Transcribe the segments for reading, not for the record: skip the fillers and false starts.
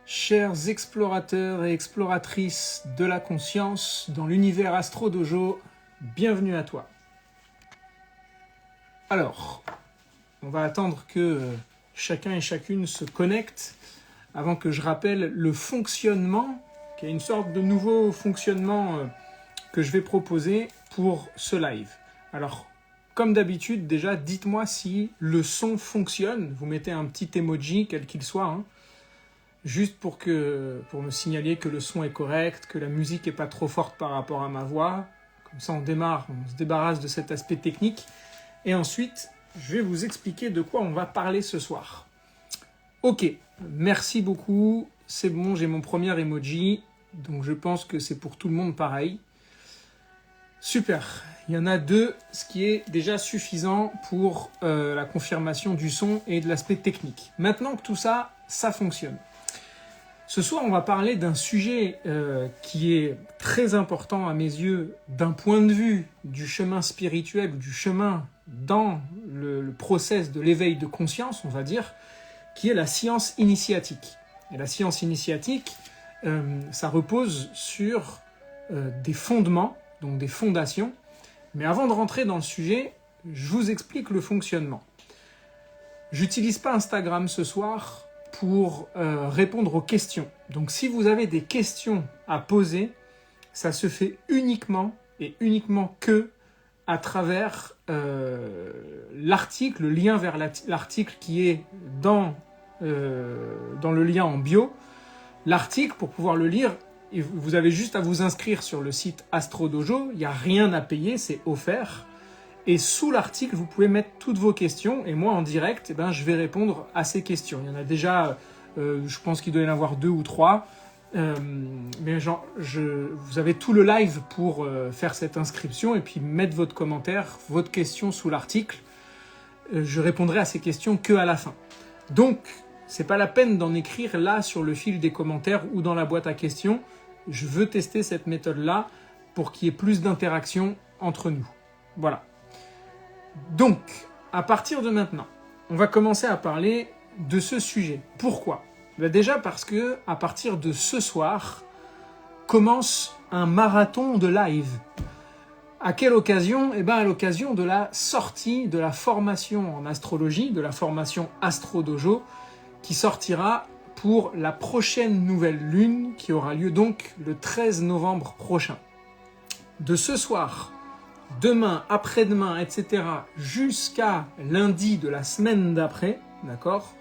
Chers explorateurs et exploratrices de la conscience dans l'univers Astro Dojo, bienvenue à toi. Alors, on va attendre que chacun et chacune se connecte avant que je rappelle le fonctionnement, qui est une sorte de nouveau fonctionnement que je vais proposer pour ce live. Alors, comme d'habitude, déjà, dites-moi si le son fonctionne. Vous mettez un petit emoji, quel qu'il soit, juste pour me signaler que le son est correct, que la musique n'est pas trop forte par rapport à ma voix. Comme ça, on démarre, on se débarrasse de cet aspect technique. Et ensuite, je vais vous expliquer de quoi on va parler ce soir. Ok, merci beaucoup. C'est bon, j'ai mon premier emoji. Donc, je pense que c'est pour tout le monde pareil. Super, il y en a deux, ce qui est déjà suffisant pour la confirmation du son et de l'aspect technique. Maintenant que tout ça, ça fonctionne. Ce soir, on va parler d'un sujet qui est très important à mes yeux d'un point de vue du chemin spirituel ou du chemin dans le process de l'éveil de conscience, on va dire, qui est la science initiatique. Et la science initiatique, ça repose sur des fondements, donc des fondations. Mais avant de rentrer dans le sujet, je vous explique le fonctionnement. J'utilise pas Instagram ce soir pour répondre aux questions. Donc si vous avez des questions à poser, ça se fait uniquement et uniquement que à travers l'article, le lien vers l'article qui est dans le lien en bio. L'article, pour pouvoir le lire, vous avez juste à vous inscrire sur le site Astro Dojo, il n'y a rien à payer, c'est offert. Et sous l'article, vous pouvez mettre toutes vos questions. Et moi, en direct, je vais répondre à ces questions. Il y en a déjà, je pense qu'il doit y en avoir 2 ou 3. Mais vous avez tout le live pour faire cette inscription et puis mettre votre commentaire, votre question sous l'article. Je répondrai à ces questions que à la fin. Donc, c'est pas la peine d'en écrire là sur le fil des commentaires ou dans la boîte à questions. Je veux tester cette méthode-là pour qu'il y ait plus d'interaction entre nous. Voilà. Donc, à partir de maintenant, on va commencer à parler de ce sujet. Pourquoi ? Déjà parce que à partir de ce soir, commence un marathon de live. À quelle occasion ? À l'occasion de la sortie de la formation en astrologie, de la formation Astro Dojo, qui sortira pour la prochaine nouvelle lune, qui aura lieu donc le 13 novembre prochain. De ce soir, demain, après-demain, etc., jusqu'à lundi de la semaine d'après, d'accord ?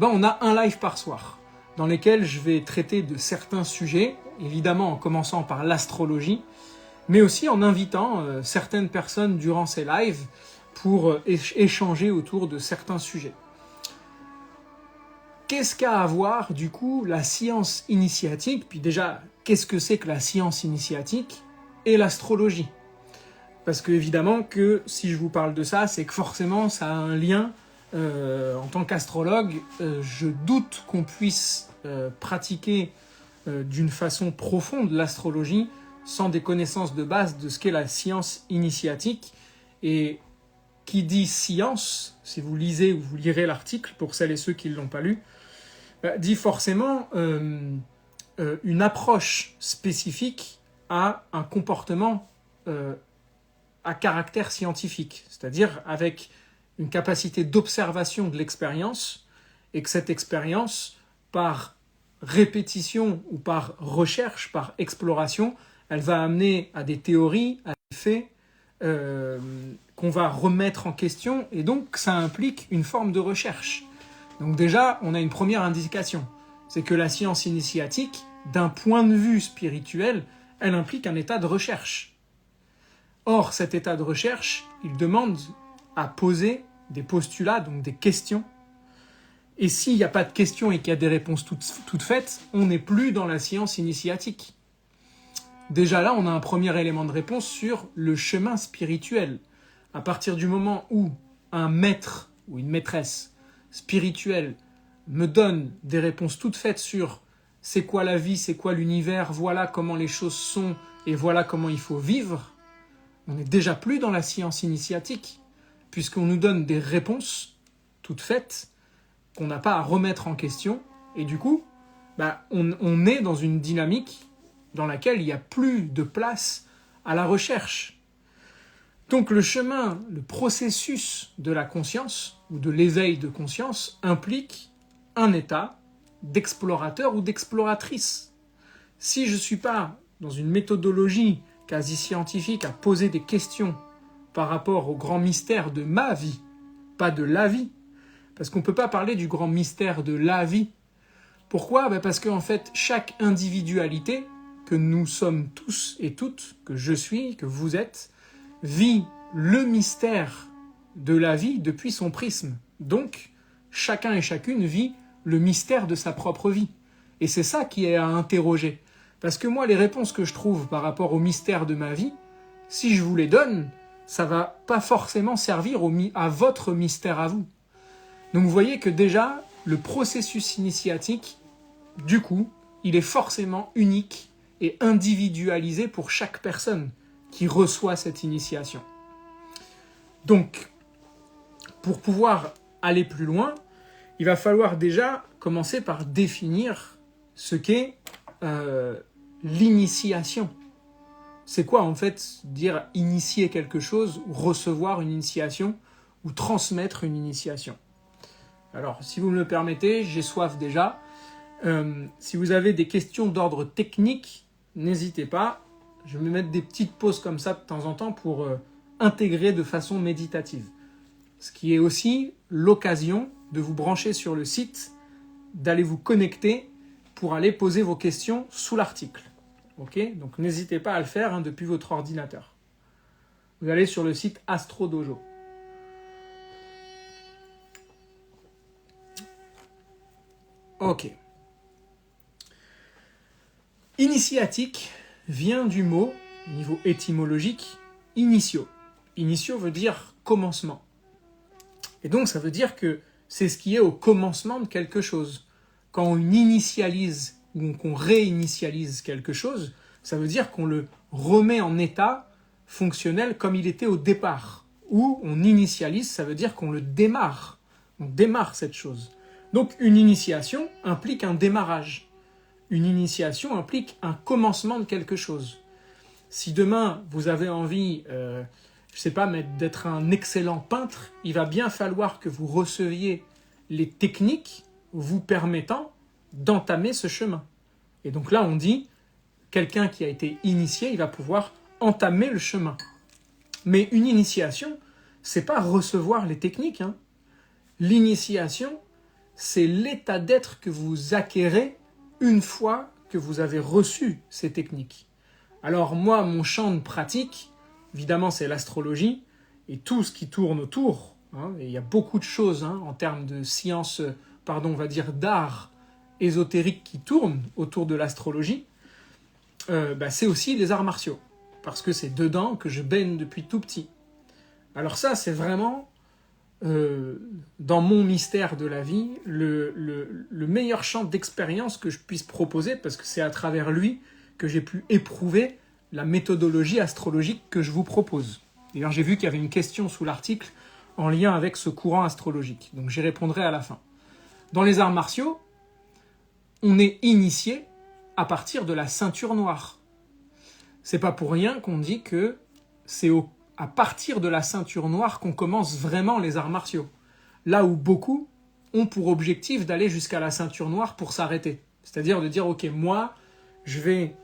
On a un live par soir, dans lesquels je vais traiter de certains sujets, évidemment en commençant par l'astrologie, mais aussi en invitant certaines personnes durant ces lives pour échanger autour de certains sujets. Qu'est-ce qu'a à voir, du coup, la science initiatique ? Puis déjà, qu'est-ce que c'est que la science initiatique et l'astrologie ? Parce que, évidemment, que si je vous parle de ça, c'est que forcément, ça a un lien. En tant qu'astrologue, je doute qu'on puisse pratiquer d'une façon profonde l'astrologie sans des connaissances de base de ce qu'est la science initiatique. Et qui dit science, si vous lisez ou vous lirez l'article, pour celles et ceux qui ne l'ont pas lu, dit forcément une approche spécifique à un comportement à caractère scientifique, c'est-à-dire avec une capacité d'observation de l'expérience, et que cette expérience, par répétition ou par recherche, par exploration, elle va amener à des théories, à des faits qu'on va remettre en question, et donc ça implique une forme de recherche. Donc déjà, on a une première indication, c'est que la science initiatique, d'un point de vue spirituel, elle implique un état de recherche. Or, cet état de recherche, il demande à poser des postulats, donc des questions. Et s'il n'y a pas de questions et qu'il y a des réponses toutes faites, on n'est plus dans la science initiatique. Déjà là, on a un premier élément de réponse sur le chemin spirituel. À partir du moment où un maître ou une maîtresse spirituelle me donne des réponses toutes faites sur c'est quoi la vie, c'est quoi l'univers, voilà comment les choses sont et voilà comment il faut vivre, on n'est déjà plus dans la science initiatique, puisqu'on nous donne des réponses toutes faites qu'on n'a pas à remettre en question, et du coup, on est dans une dynamique dans laquelle il n'y a plus de place à la recherche. Donc le chemin, le processus de la conscience, ou de l'éveil de conscience, implique un état d'explorateur ou d'exploratrice. Si je ne suis pas dans une méthodologie quasi scientifique à poser des questions par rapport au grand mystère de ma vie, pas de la vie, parce qu'on ne peut pas parler du grand mystère de la vie. Pourquoi ? Parce qu'en fait, chaque individualité que nous sommes tous et toutes, que je suis, que vous êtes, vit le mystère de la vie depuis son prisme. Donc, chacun et chacune vit le mystère de sa propre vie. Et c'est ça qui est à interroger. Parce que moi, les réponses que je trouve par rapport au mystère de ma vie, si je vous les donne, ça va pas forcément servir à votre mystère à vous. Donc vous voyez que déjà, le processus initiatique, du coup, il est forcément unique et individualisé pour chaque personne qui reçoit cette initiation. Donc, pour pouvoir aller plus loin, il va falloir déjà commencer par définir ce qu'est l'initiation. C'est quoi en fait dire initier quelque chose, ou recevoir une initiation, ou transmettre une initiation? Alors, si vous me le permettez, j'ai soif déjà. Si vous avez des questions d'ordre technique, n'hésitez pas. Je vais me mettre des petites pauses comme ça de temps en temps pour intégrer de façon méditative. Ce qui est aussi l'occasion de vous brancher sur le site, d'aller vous connecter pour aller poser vos questions sous l'article. Okay ? Donc n'hésitez pas à le faire depuis votre ordinateur. Vous allez sur le site Astro Dojo. Ok. Initiatique vient du mot, au niveau étymologique, initio. Initio veut dire commencement. Et donc ça veut dire que c'est ce qui est au commencement de quelque chose. Quand on initialise ou qu'on réinitialise quelque chose, ça veut dire qu'on le remet en état fonctionnel comme il était au départ. Ou on initialise, ça veut dire qu'on le démarre. On démarre cette chose. Donc une initiation implique un démarrage. Une initiation implique un commencement de quelque chose. Si demain vous avez envie, d'être un excellent peintre, il va bien falloir que vous receviez les techniques vous permettant d'entamer ce chemin. Et donc là, on dit, quelqu'un qui a été initié, il va pouvoir entamer le chemin. Mais une initiation, c'est pas recevoir les techniques. L'initiation, c'est l'état d'être que vous acquérez une fois que vous avez reçu ces techniques. Alors moi, mon champ de pratique, évidemment, c'est l'astrologie et tout ce qui tourne autour. Et il y a beaucoup de choses en termes de sciences, on va dire d'art ésotérique qui tournent autour de l'astrologie. C'est aussi les arts martiaux, parce que c'est dedans que je baigne depuis tout petit. Alors ça, c'est vraiment, dans mon mystère de la vie, le meilleur champ d'expérience que je puisse proposer, parce que c'est à travers lui que j'ai pu éprouver la méthodologie astrologique que je vous propose. D'ailleurs, j'ai vu qu'il y avait une question sous l'article en lien avec ce courant astrologique, donc j'y répondrai à la fin. Dans les arts martiaux, on est initié à partir de la ceinture noire. C'est pas pour rien qu'on dit que c'est à partir de la ceinture noire qu'on commence vraiment les arts martiaux. Là où beaucoup ont pour objectif d'aller jusqu'à la ceinture noire pour s'arrêter. C'est-à-dire de dire, ok, moi, je vais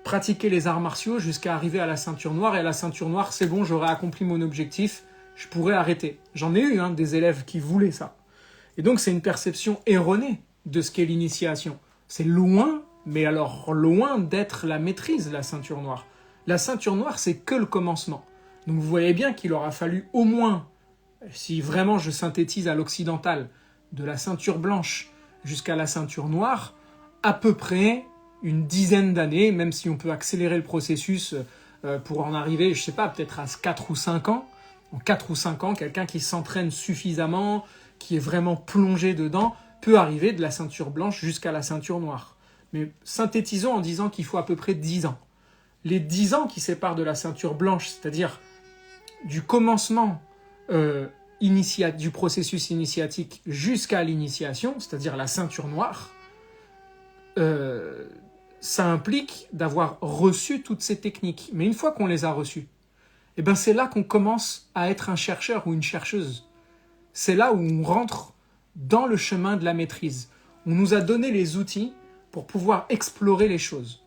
pratiquer les arts martiaux jusqu'à arriver à la ceinture noire, et à la ceinture noire, c'est bon, j'aurai accompli mon objectif, je pourrais arrêter. J'en ai eu des élèves qui voulaient ça. Et donc c'est une perception erronée de ce qu'est l'initiation. C'est loin, mais alors loin d'être la maîtrise, la ceinture noire. La ceinture noire, c'est que le commencement. Donc vous voyez bien qu'il aura fallu au moins, si vraiment je synthétise à l'occidental, de la ceinture blanche jusqu'à la ceinture noire, à peu près une dizaine d'années, même si on peut accélérer le processus pour en arriver, je sais pas, peut-être à 4 ou 5 ans. En 4 ou 5 ans, quelqu'un qui s'entraîne suffisamment, qui est vraiment plongé dedans, peut arriver de la ceinture blanche jusqu'à la ceinture noire. Mais synthétisons en disant qu'il faut à peu près 10 ans. Les 10 ans qui séparent de la ceinture blanche, c'est-à-dire du commencement du processus initiatique jusqu'à l'initiation, c'est-à-dire la ceinture noire, ça implique d'avoir reçu toutes ces techniques. Mais une fois qu'on les a reçues, eh ben c'est là qu'on commence à être un chercheur ou une chercheuse. C'est là où on rentre dans le chemin de la maîtrise. On nous a donné les outils pour pouvoir explorer les choses.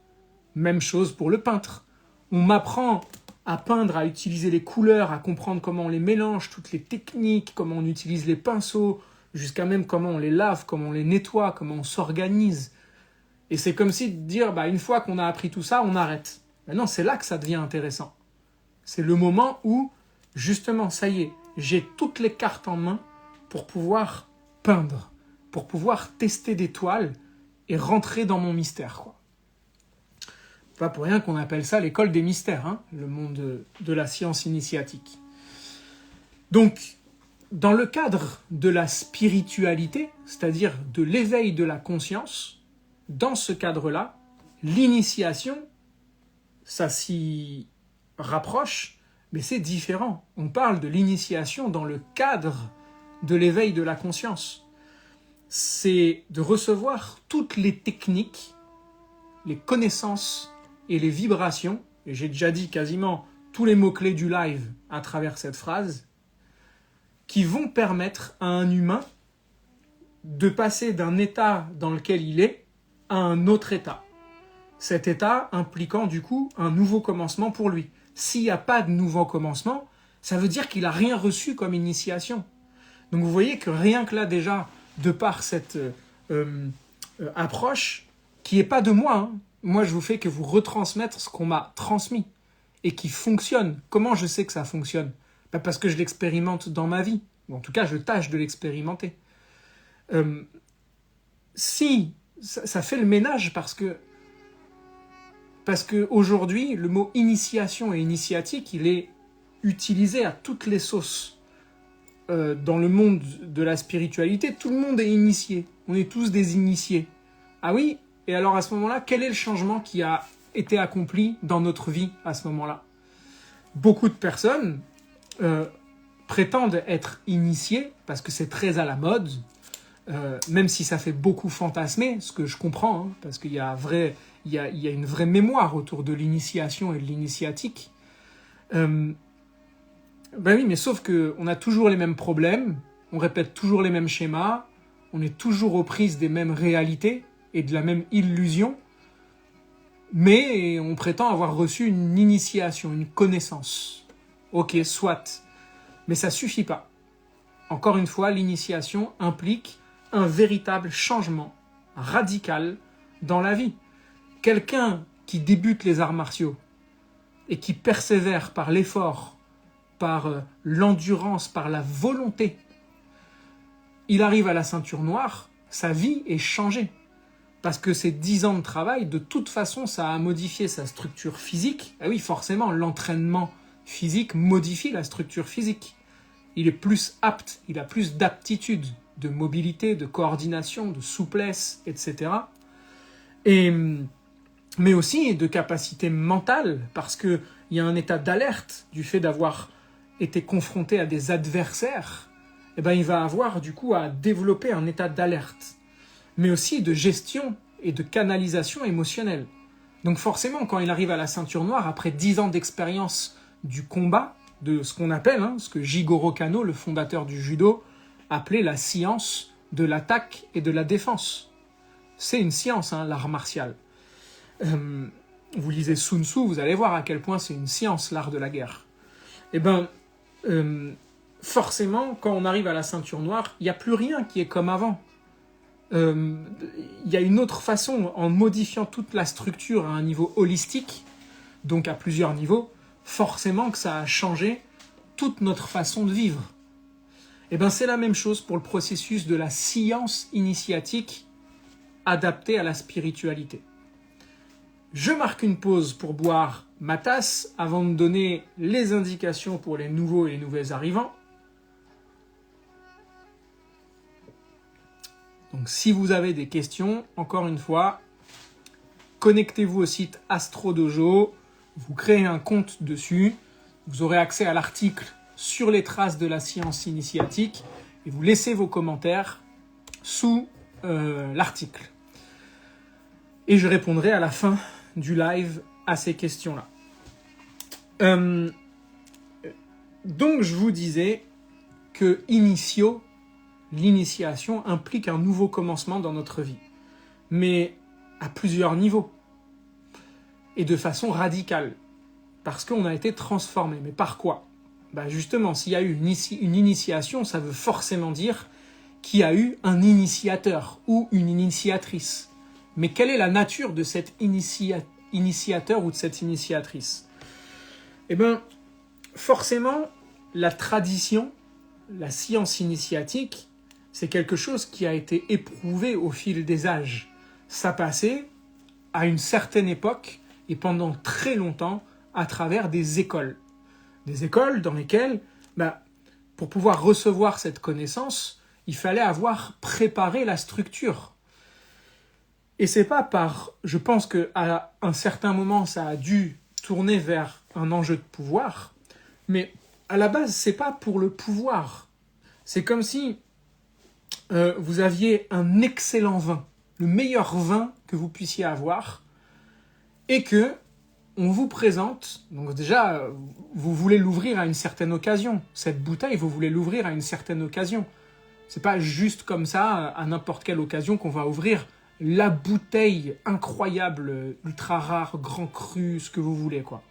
Même chose pour le peintre. On m'apprend à peindre, à utiliser les couleurs, à comprendre comment on les mélange, toutes les techniques, comment on utilise les pinceaux, jusqu'à même comment on les lave, comment on les nettoie, comment on s'organise. Et c'est comme si de dire, une fois qu'on a appris tout ça, on arrête. Maintenant, c'est là que ça devient intéressant. C'est le moment où, justement, ça y est, j'ai toutes les cartes en main pour pouvoir peindre, pour pouvoir tester des toiles et rentrer dans mon mystère, quoi. Pas pour rien qu'on appelle ça l'école des mystères, hein, le monde de la science initiatique. Donc, dans le cadre de la spiritualité, c'est-à-dire de l'éveil de la conscience, dans ce cadre-là, l'initiation, ça s'y rapproche, mais c'est différent. On parle de l'initiation dans le cadre de l'éveil de la conscience. C'est de recevoir toutes les techniques, les connaissances et les vibrations, et j'ai déjà dit quasiment tous les mots-clés du live à travers cette phrase, qui vont permettre à un humain de passer d'un état dans lequel il est à un autre état. Cet état impliquant du coup un nouveau commencement pour lui. S'il n'y a pas de nouveau commencement, ça veut dire qu'il n'a rien reçu comme initiation. Donc vous voyez que rien que là déjà, de par cette approche, qui n'est pas de moi, hein, moi je vous fais que vous retransmettre ce qu'on m'a transmis et qui fonctionne. Comment je sais que ça fonctionne ? Parce que je l'expérimente dans ma vie, ou en tout cas je tâche de l'expérimenter. Si ça fait le ménage parce que aujourd'hui le mot initiation et initiatique il est utilisé à toutes les sauces. Dans le monde de la spiritualité, tout le monde est initié. On est tous des initiés. Ah oui ? Et alors à ce moment-là, quel est le changement qui a été accompli dans notre vie à ce moment-là ? Beaucoup de personnes prétendent être initiées parce que c'est très à la mode, même si ça fait beaucoup fantasmer, ce que je comprends, hein, parce qu'il y a une vraie mémoire autour de l'initiation et de l'initiatique. Oui, mais sauf qu'on a toujours les mêmes problèmes, on répète toujours les mêmes schémas, on est toujours aux prises des mêmes réalités et de la même illusion, mais on prétend avoir reçu une initiation, une connaissance. Ok, soit, mais ça suffit pas. Encore une fois, l'initiation implique un véritable changement radical dans la vie. Quelqu'un qui débute les arts martiaux et qui persévère par l'effort, par l'endurance, par la volonté, il arrive à la ceinture noire, sa vie est changée. Parce que ces 10 ans de travail, de toute façon, ça a modifié sa structure physique. Ah oui, forcément, l'entraînement physique modifie la structure physique. Il est plus apte, il a plus d'aptitude, de mobilité, de coordination, de souplesse, etc. Mais aussi de capacité mentale, parce qu'il y a un état d'alerte du fait d'avoir été confronté à des adversaires, eh ben, il va avoir du coup à développer un état d'alerte, mais aussi de gestion et de canalisation émotionnelle. Donc forcément, quand il arrive à la ceinture noire, après 10 ans d'expérience du combat, de ce qu'on appelle, ce que Jigoro Kano, le fondateur du judo, appelait la science de l'attaque et de la défense. C'est une science, l'art martial. Vous lisez Sun Tzu, vous allez voir à quel point c'est une science, l'art de la guerre. Eh bien, forcément, quand on arrive à la ceinture noire, il n'y a plus rien qui est comme avant. Il y a une autre façon, en modifiant toute la structure à un niveau holistique, donc à plusieurs niveaux, forcément que ça a changé toute notre façon de vivre. Eh bien, c'est la même chose pour le processus de la science initiatique adaptée à la spiritualité. Je marque une pause pour boire ma tasse avant de donner les indications pour les nouveaux et les nouvelles arrivants. Donc si vous avez des questions, encore une fois, connectez-vous au site Astro Dojo, vous créez un compte dessus, vous aurez accès à l'article sur les traces de la science initiatique et vous laissez vos commentaires sous l'article. Et je répondrai à la fin du live à ces questions-là. Donc je vous disais que l'initiation implique un nouveau commencement dans notre vie, mais à plusieurs niveaux et de façon radicale, parce qu'on a été transformé. Mais par quoi ? Justement, s'il y a eu une initiation, ça veut forcément dire qu'il y a eu un initiateur ou une initiatrice. Mais quelle est la nature de cet initiateur ou de cette initiatrice ? Forcément, la tradition, la science initiatique, c'est quelque chose qui a été éprouvé au fil des âges. Ça passait à une certaine époque et pendant très longtemps à travers des écoles. Des écoles dans lesquelles, pour pouvoir recevoir cette connaissance, il fallait avoir préparé la structure. Et c'est pas je pense qu'à un certain moment, ça a dû tourner vers un enjeu de pouvoir, mais à la base, c'est pas pour le pouvoir. C'est comme si vous aviez un excellent vin, le meilleur vin que vous puissiez avoir, et que on vous présente, donc déjà, vous voulez l'ouvrir à une certaine occasion. Cette bouteille, vous voulez l'ouvrir à une certaine occasion. C'est pas juste comme ça, à n'importe quelle occasion, qu'on va ouvrir la bouteille incroyable, ultra rare, grand cru, ce que vous voulez, quoi.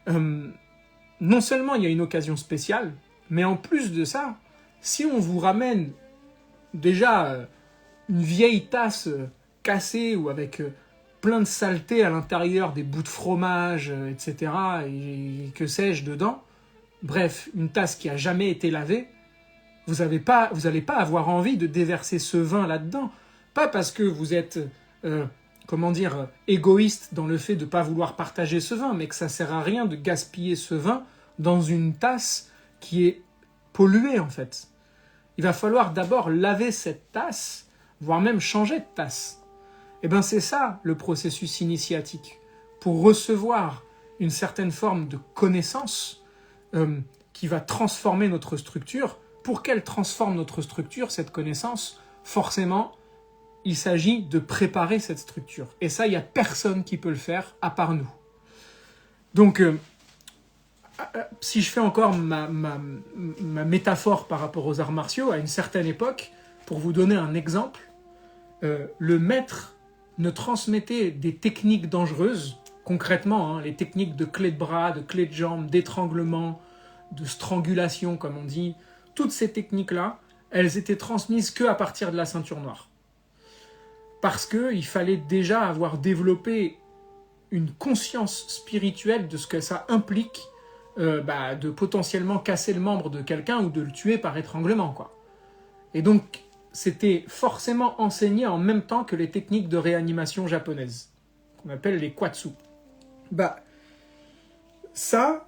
Non seulement il y a une occasion spéciale, mais en plus de ça, si on vous ramène déjà une vieille tasse cassée ou avec plein de saleté à l'intérieur, des bouts de fromage, etc., et que sais-je dedans, bref, une tasse qui a jamais été lavée, vous n'allez pas avoir envie de déverser ce vin là-dedans. Pas parce que vous êtes, égoïste dans le fait de ne pas vouloir partager ce vin, mais que ça sert à rien de gaspiller ce vin dans une tasse qui est polluée, en fait. Il va falloir d'abord laver cette tasse, voire même changer de tasse. C'est ça le processus initiatique. Pour recevoir une certaine forme de connaissance qui va transformer notre structure, pour qu'elle transforme notre structure, cette connaissance, forcément, il s'agit de préparer cette structure. Et ça, il n'y a personne qui peut le faire à part nous. Donc, si je fais encore ma métaphore par rapport aux arts martiaux, à une certaine époque, pour vous donner un exemple, le maître ne transmettait des techniques dangereuses, concrètement, les techniques de clé de bras, de clé de jambe, d'étranglement, de strangulation, comme on dit, toutes ces techniques-là, elles étaient transmises qu'à partir de la ceinture noire. Parce qu'il fallait déjà avoir développé une conscience spirituelle de ce que ça implique de potentiellement casser le membre de quelqu'un ou de le tuer par étranglement, quoi. Et donc, c'était forcément enseigné en même temps que les techniques de réanimation japonaises, qu'on appelle les kwatsu. Ça,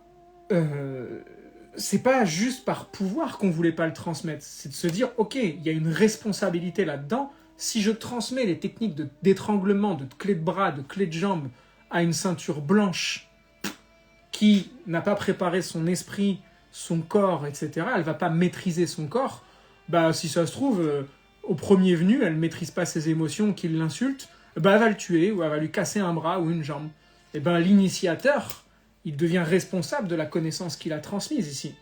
c'est pas juste par pouvoir qu'on voulait pas le transmettre, c'est de se dire, ok, il y a une responsabilité là-dedans. Si je transmets les techniques d'étranglement, de clé de bras, de clé de jambe à une ceinture blanche qui n'a pas préparé son esprit, son corps, etc., elle va pas maîtriser son corps, si ça se trouve, au premier venu, elle ne maîtrise pas ses émotions, qu'il l'insulte, elle va le tuer ou elle va lui casser un bras ou une jambe. L'initiateur, il devient responsable de la connaissance qu'il a transmise ici.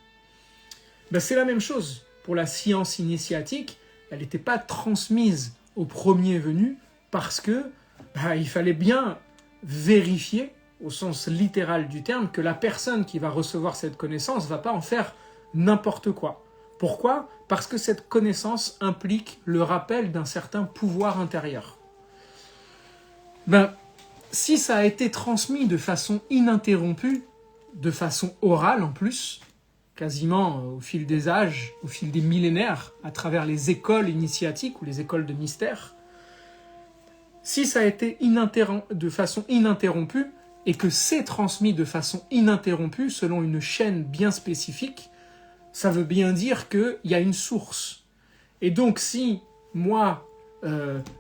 C'est la même chose pour la science initiatique. Elle n'était pas transmise au premier venu parce que il fallait bien vérifier, au sens littéral du terme, que la personne qui va recevoir cette connaissance ne va pas en faire n'importe quoi. Pourquoi ? Parce que cette connaissance implique le rappel d'un certain pouvoir intérieur. Si ça a été transmis de façon ininterrompue, de façon orale en plus, quasiment au fil des âges, au fil des millénaires, à travers les écoles initiatiques ou les écoles de mystère, si ça a été de façon ininterrompue et que c'est transmis de façon ininterrompue selon une chaîne bien spécifique, ça veut bien dire qu'il y a une source. Et donc si moi,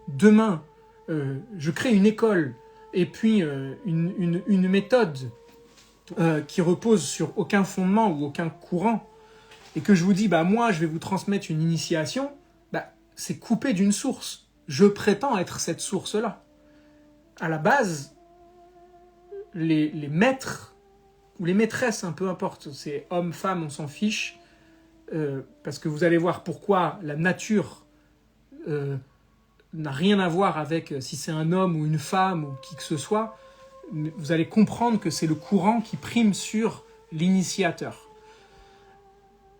demain, je crée une école et puis une méthode qui repose sur aucun fondement ou aucun courant, et que je vous dis, moi, je vais vous transmettre une initiation, c'est coupé d'une source. Je prétends être cette source-là. à la base, les maîtres ou les maîtresses, hein, peu importe, c'est homme, femme, on s'en fiche, parce que vous allez voir pourquoi la nature n'a rien à voir avec si c'est un homme ou une femme ou qui que ce soit. Vous allez comprendre que c'est le courant qui prime sur l'initiateur.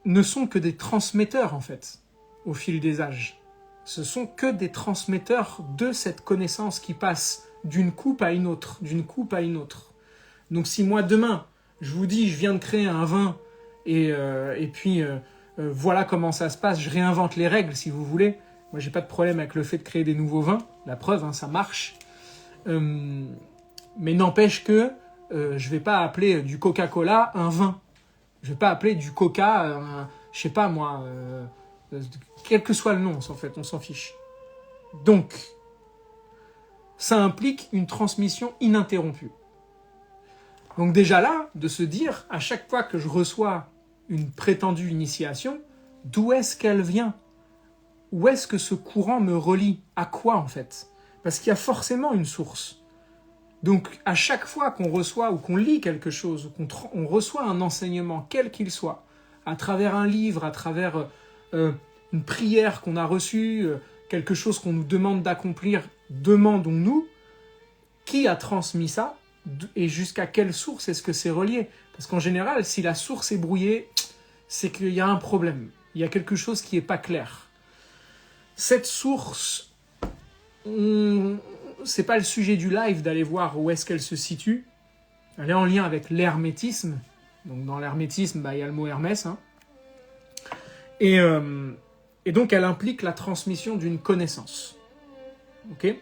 Ne sont que des transmetteurs, en fait, au fil des âges. Ce sont que des transmetteurs de cette connaissance qui passe d'une coupe à une autre, d'une coupe à une autre. Donc si moi, demain, je vous dis, je viens de créer un vin, et puis voilà comment ça se passe, je réinvente les règles, si vous voulez. Moi, j'ai pas de problème avec le fait de créer des nouveaux vins. La preuve, hein, ça marche. Mais n'empêche que je vais pas appeler du Coca-Cola un vin. Je vais pas appeler du Coca, je sais pas moi, quel que soit le nom, en fait, on s'en fiche. Donc, ça implique une transmission ininterrompue. Donc déjà là, de se dire, à chaque fois que je reçois une prétendue initiation, d'où est-ce qu'elle vient ? Où est-ce que ce courant me relie ? À quoi, en fait ? Parce qu'il y a forcément une source. Donc, à chaque fois qu'on reçoit ou qu'on lit quelque chose, ou qu'on reçoit un enseignement, quel qu'il soit, à travers un livre, à travers une prière qu'on a reçue, quelque chose qu'on nous demande d'accomplir, demandons-nous qui a transmis ça et jusqu'à quelle source est-ce que c'est relié. Parce qu'en général, si la source est brouillée, c'est qu'il y a un problème. Il y a quelque chose qui n'est pas clair. Cette source, c'est pas le sujet du live d'aller voir où est-ce qu'elle se situe. Elle est en lien avec l'hermétisme. Donc dans l'hermétisme, il y a le mot Hermès. Hein. Et donc elle implique la transmission d'une connaissance. Ok ?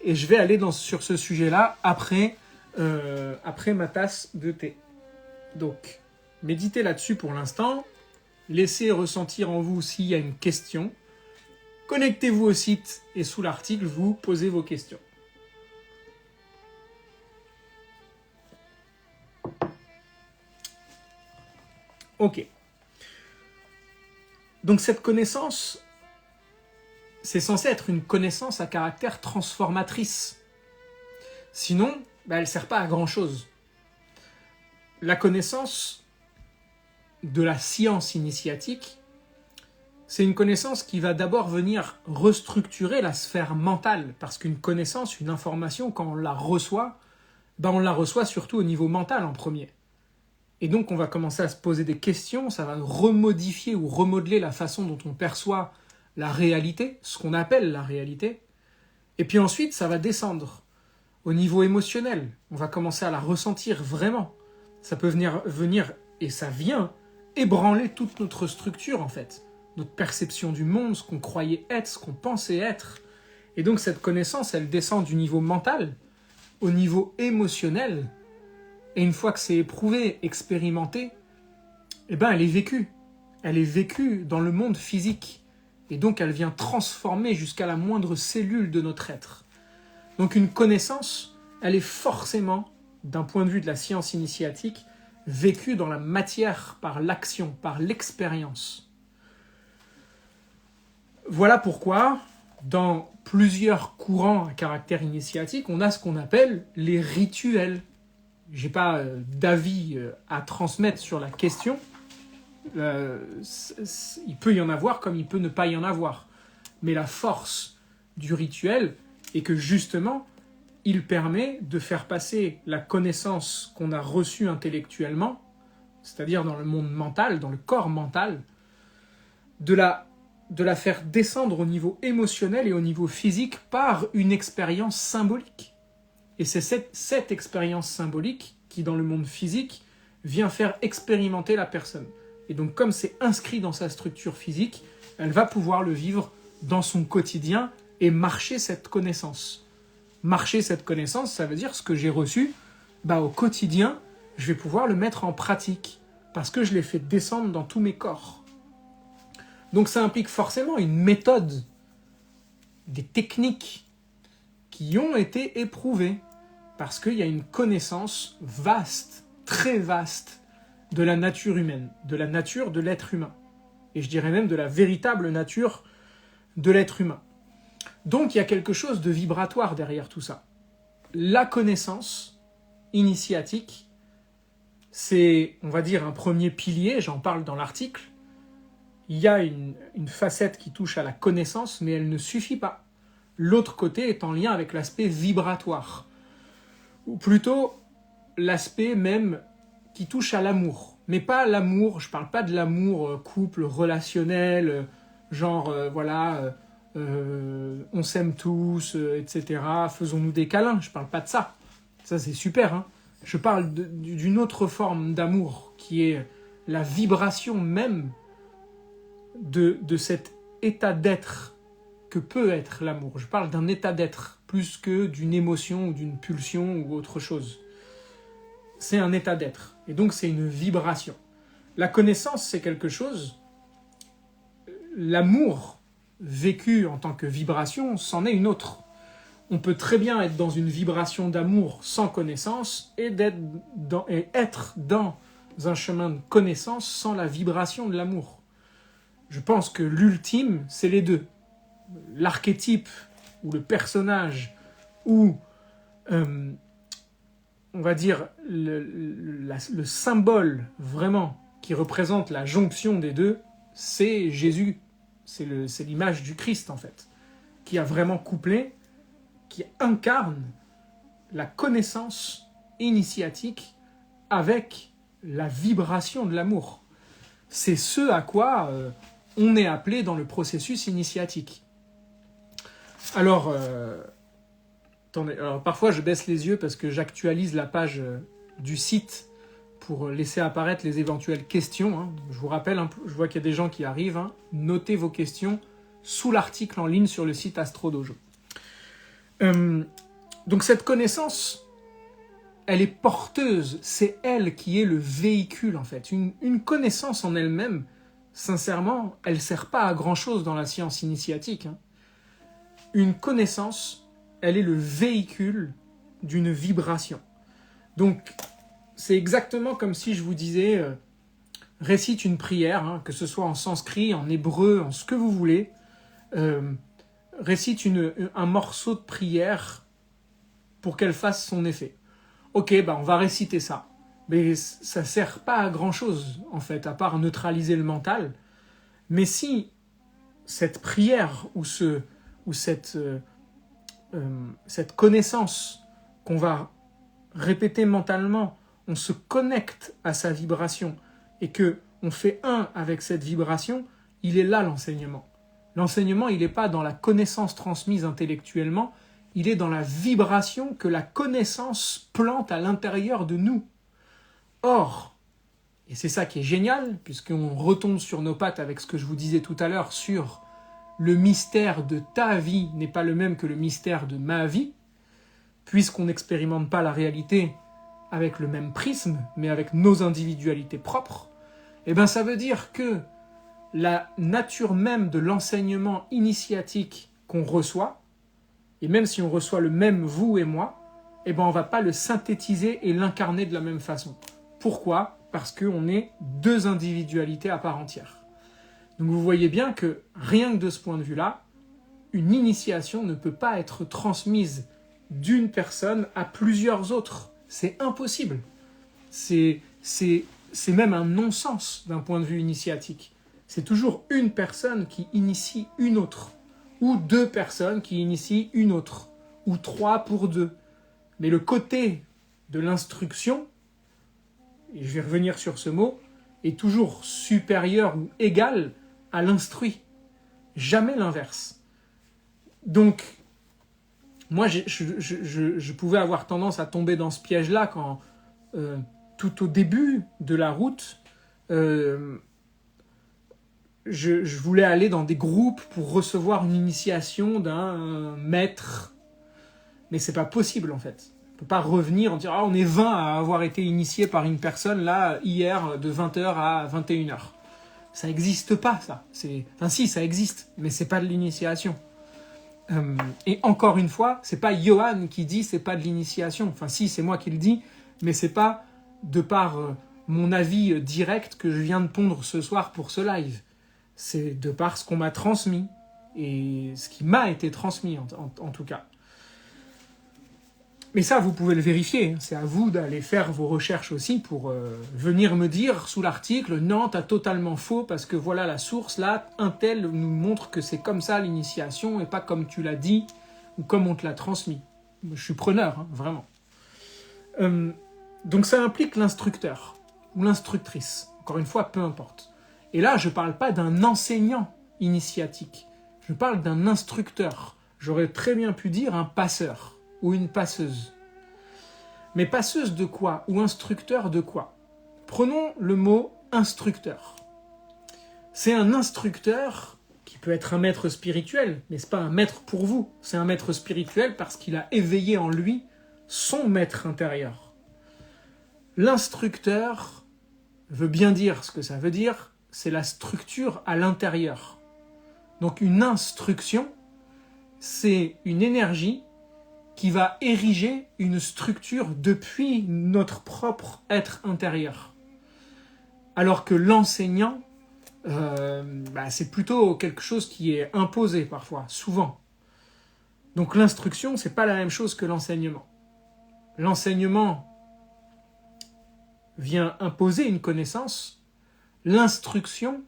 Et je vais aller sur ce sujet-là après ma tasse de thé. Donc, méditez là-dessus pour l'instant. Laissez ressentir en vous s'il y a une question. Connectez-vous au site et sous l'article, vous posez vos questions. Ok. Donc cette connaissance, c'est censé être une connaissance à caractère transformatrice. Sinon, elle ne sert pas à grand-chose. La connaissance de la science initiatique, c'est une connaissance qui va d'abord venir restructurer la sphère mentale, parce qu'une connaissance, une information, quand on la reçoit, on la reçoit surtout au niveau mental en premier. Et donc on va commencer à se poser des questions, ça va remodifier ou remodeler la façon dont on perçoit la réalité, ce qu'on appelle la réalité. Et puis ensuite, ça va descendre au niveau émotionnel. On va commencer à la ressentir vraiment. Ça peut venir et ça vient ébranler toute notre structure en fait. Notre perception du monde, ce qu'on croyait être, ce qu'on pensait être. Et donc cette connaissance, elle descend du niveau mental au niveau émotionnel. Et une fois que c'est éprouvé, expérimenté, elle est vécue. Elle est vécue dans le monde physique. Et donc elle vient transformer jusqu'à la moindre cellule de notre être. Donc une connaissance, elle est forcément, d'un point de vue de la science initiatique, vécue dans la matière, par l'action, par l'expérience. Voilà pourquoi, dans plusieurs courants à caractère initiatique, on a ce qu'on appelle les rituels. Je n'ai pas d'avis à transmettre sur la question. Il peut y en avoir comme il peut ne pas y en avoir. Mais la force du rituel est que justement, il permet de faire passer la connaissance qu'on a reçue intellectuellement, c'est-à-dire dans le monde mental, dans le corps mental, de la faire descendre au niveau émotionnel et au niveau physique par une expérience symbolique. Et c'est cette expérience symbolique qui, dans le monde physique, vient faire expérimenter la personne. Et donc, comme c'est inscrit dans sa structure physique, elle va pouvoir le vivre dans son quotidien et marcher cette connaissance. Marcher cette connaissance, ça veut dire ce que j'ai reçu, au quotidien, je vais pouvoir le mettre en pratique, parce que je l'ai fait descendre dans tous mes corps. Donc ça implique forcément une méthode, des techniques qui ont été éprouvées, parce qu'il y a une connaissance vaste, très vaste, de la nature humaine, de la nature de l'être humain. Et je dirais même de la véritable nature de l'être humain. Donc il y a quelque chose de vibratoire derrière tout ça. La connaissance initiatique, c'est, on va dire, un premier pilier, j'en parle dans l'article. Il y a une facette qui touche à la connaissance, mais elle ne suffit pas. L'autre côté est en lien avec l'aspect vibratoire, ou plutôt l'aspect même qui touche à l'amour. Mais pas l'amour, je ne parle pas de l'amour couple, relationnel, genre, on s'aime tous, etc., faisons-nous des câlins, je ne parle pas de ça. Ça, c'est super, hein. Je parle d'une autre forme d'amour, qui est la vibration même de cet état d'être que peut être l'amour. Je parle d'un état d'être, plus que d'une émotion ou d'une pulsion ou autre chose. C'est un état d'être, et donc c'est une vibration. La connaissance, c'est quelque chose. L'amour, vécu en tant que vibration, c'en est une autre. On peut très bien être dans une vibration d'amour sans connaissance et être dans un chemin de connaissance sans la vibration de l'amour. Je pense que l'ultime, c'est les deux. L'archétype ou le personnage ou, on va dire, le symbole vraiment qui représente la jonction des deux, c'est Jésus. C'est l'image du Christ, en fait, qui a vraiment couplé, qui incarne la connaissance initiatique avec la vibration de l'amour. C'est ce à quoi on est appelé dans le processus initiatique. Alors, parfois je baisse les yeux parce que j'actualise la page du site pour laisser apparaître les éventuelles questions. Hein. Je vous rappelle, je vois qu'il y a des gens qui arrivent. Hein. Notez vos questions sous l'article en ligne sur le site Astro Dojo. Donc cette connaissance, elle est porteuse, c'est elle qui est le véhicule en fait. Une connaissance en elle-même, sincèrement, elle ne sert pas à grand-chose dans la science initiatique. Hein. Une connaissance, elle est le véhicule d'une vibration. Donc, c'est exactement comme si je vous disais, récite une prière, hein, que ce soit en sanskrit, en hébreu, en ce que vous voulez, récite un morceau de prière pour qu'elle fasse son effet. Ok, on va réciter ça. Mais ça ne sert pas à grand-chose, en fait, à part neutraliser le mental. Mais si cette prière ou cette connaissance qu'on va répéter mentalement, on se connecte à sa vibration et qu'on fait un avec cette vibration, il est là l'enseignement. L'enseignement, il n'est pas dans la connaissance transmise intellectuellement, il est dans la vibration que la connaissance plante à l'intérieur de nous. Or, et c'est ça qui est génial, puisqu'on retombe sur nos pattes avec ce que je vous disais tout à l'heure sur le mystère de ta vie n'est pas le même que le mystère de ma vie, puisqu'on n'expérimente pas la réalité avec le même prisme, mais avec nos individualités propres, eh bien ça veut dire que la nature même de l'enseignement initiatique qu'on reçoit, et même si on reçoit le même vous et moi, eh ben on ne va pas le synthétiser et l'incarner de la même façon. Pourquoi ? Parce qu'on est deux individualités à part entière. Donc vous voyez bien que rien que de ce point de vue-là, une initiation ne peut pas être transmise d'une personne à plusieurs autres. C'est impossible. C'est même un non-sens d'un point de vue initiatique. C'est toujours une personne qui initie une autre, ou deux personnes qui initient une autre, ou trois pour deux. Mais le côté de l'instruction, et je vais revenir sur ce mot, est toujours supérieur ou égal à l'instruit. Jamais l'inverse. Donc, moi, je pouvais avoir tendance à tomber dans ce piège-là quand, tout au début de la route, je voulais aller dans des groupes pour recevoir une initiation d'un maître. Mais c'est pas possible, en fait. On ne peut pas revenir en dire « Ah, on est 20 à avoir été initié par une personne, là, hier, de 20h à 21h. » Ça n'existe pas, ça. Enfin, si, ça existe, mais c'est pas de l'initiation. Et encore une fois, c'est pas Johan qui dit c'est pas de l'initiation. Enfin, si, c'est moi qui le dis, mais c'est pas de par mon avis direct que je viens de pondre ce soir pour ce live. C'est de par ce qu'on m'a transmis. et ce qui m'a été transmis en tout cas. Mais ça, vous pouvez le vérifier. C'est à vous d'aller faire vos recherches aussi pour venir me dire sous l'article « Non, t'as totalement faux parce que voilà la source, là, un tel nous montre que c'est comme ça l'initiation et pas comme tu l'as dit ou comme on te l'a transmis. » Je suis preneur, hein, vraiment. Donc ça implique l'instructeur ou l'instructrice. Encore une fois, peu importe. Et là, je ne parle pas d'un enseignant initiatique. Je parle d'un instructeur. J'aurais très bien pu dire un passeur ou une passeuse. Mais passeuse de quoi? Ou instructeur de quoi? Prenons le mot instructeur. C'est un instructeur qui peut être un maître spirituel, mais ce n'est pas un maître pour vous. C'est un maître spirituel parce qu'il a éveillé en lui son maître intérieur. L'instructeur veut bien dire ce que ça veut dire, c'est la structure à l'intérieur. Donc une instruction, c'est une énergie qui va ériger une structure depuis notre propre être intérieur. Alors que l'enseignant, c'est plutôt quelque chose qui est imposé parfois, souvent. Donc l'instruction, c'est pas la même chose que l'enseignement. L'enseignement vient imposer une connaissance, l'instruction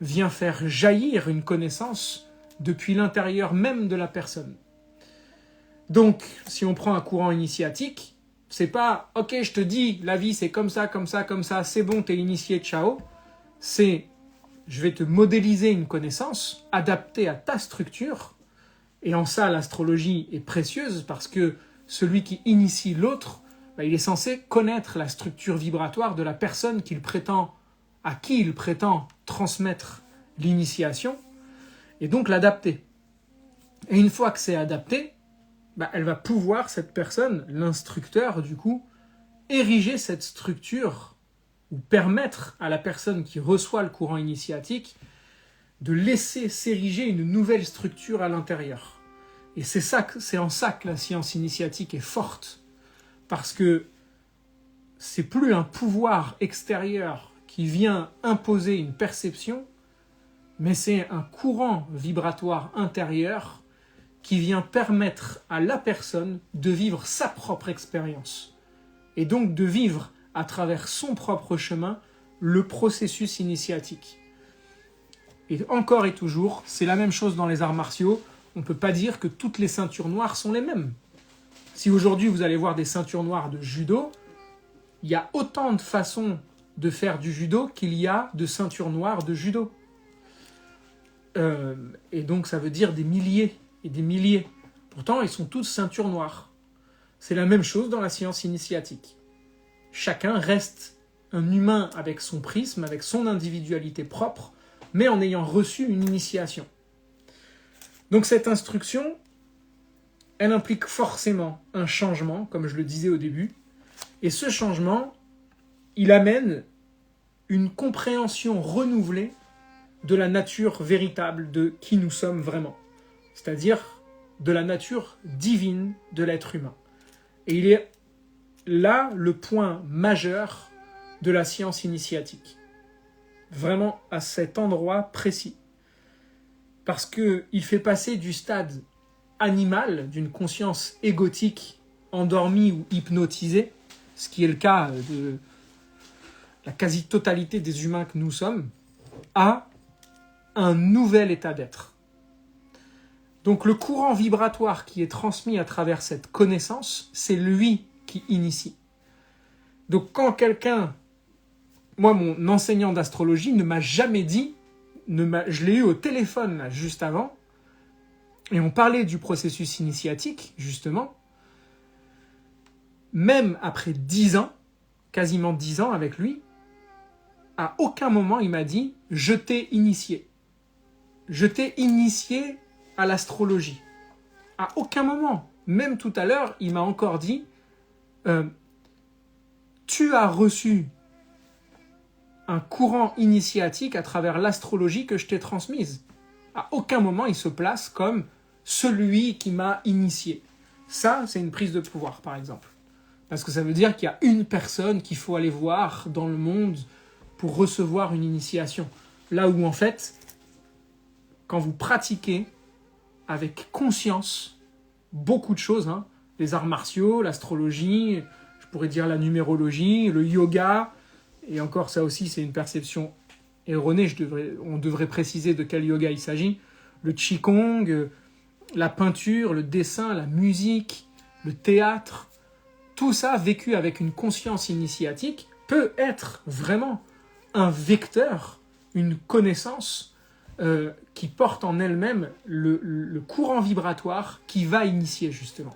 vient faire jaillir une connaissance depuis l'intérieur même de la personne. Donc, si on prend un courant initiatique, c'est pas « Ok, je te dis, la vie c'est comme ça, comme ça, comme ça, c'est bon, t'es initié, ciao ». C'est « Je vais te modéliser une connaissance adaptée à ta structure ». Et en ça, l'astrologie est précieuse parce que celui qui initie l'autre, il est censé connaître la structure vibratoire de la personne à qui il prétend transmettre l'initiation, et donc l'adapter. Et une fois que c'est adapté, elle va pouvoir, cette personne, l'instructeur du coup, ériger cette structure ou permettre à la personne qui reçoit le courant initiatique de laisser s'ériger une nouvelle structure à l'intérieur. Et c'est en ça que la science initiatique est forte, parce que c'est plus un pouvoir extérieur qui vient imposer une perception, mais c'est un courant vibratoire intérieur qui vient permettre à la personne de vivre sa propre expérience et donc de vivre à travers son propre chemin le processus initiatique. Et encore et toujours, c'est la même chose dans les arts martiaux, on ne peut pas dire que toutes les ceintures noires sont les mêmes. Si aujourd'hui vous allez voir des ceintures noires de judo, il y a autant de façons de faire du judo qu'il y a de ceintures noires de judo. Et donc ça veut dire des milliers et des milliers. Pourtant, ils sont tous ceintures noires. C'est la même chose dans la science initiatique. Chacun reste un humain avec son prisme, avec son individualité propre, mais en ayant reçu une initiation. Donc cette instruction, elle implique forcément un changement, comme je le disais au début, et ce changement, il amène une compréhension renouvelée de la nature véritable de qui nous sommes vraiment, c'est-à-dire de la nature divine de l'être humain. Et il est là le point majeur de la science initiatique, vraiment à cet endroit précis, parce qu'il fait passer du stade animal, d'une conscience égotique, endormie ou hypnotisée, ce qui est le cas de la quasi-totalité des humains que nous sommes, à un nouvel état d'être. Donc le courant vibratoire qui est transmis à travers cette connaissance, c'est lui qui initie. Donc quand quelqu'un, moi mon enseignant d'astrologie ne m'a jamais dit, je l'ai eu au téléphone là, juste avant, et on parlait du processus initiatique, justement, même après 10 ans, quasiment 10 ans avec lui, à aucun moment il m'a dit « je t'ai initié ». Je t'ai initié à l'astrologie. À aucun moment. Même tout à l'heure, il m'a encore dit tu as reçu un courant initiatique à travers l'astrologie que je t'ai transmise. À aucun moment, il se place comme celui qui m'a initié. Ça, c'est une prise de pouvoir, par exemple. Parce que ça veut dire qu'il y a une personne qu'il faut aller voir dans le monde pour recevoir une initiation. Là où, en fait, quand vous pratiquez, avec conscience beaucoup de choses, hein. Les arts martiaux, l'astrologie, je pourrais dire la numérologie, le yoga, et encore ça aussi c'est une perception erronée, on devrait préciser de quel yoga il s'agit, le qigong, la peinture, le dessin, la musique, le théâtre, tout ça vécu avec une conscience initiatique peut être vraiment un vecteur, une connaissance qui porte en elle-même le courant vibratoire qui va initier justement.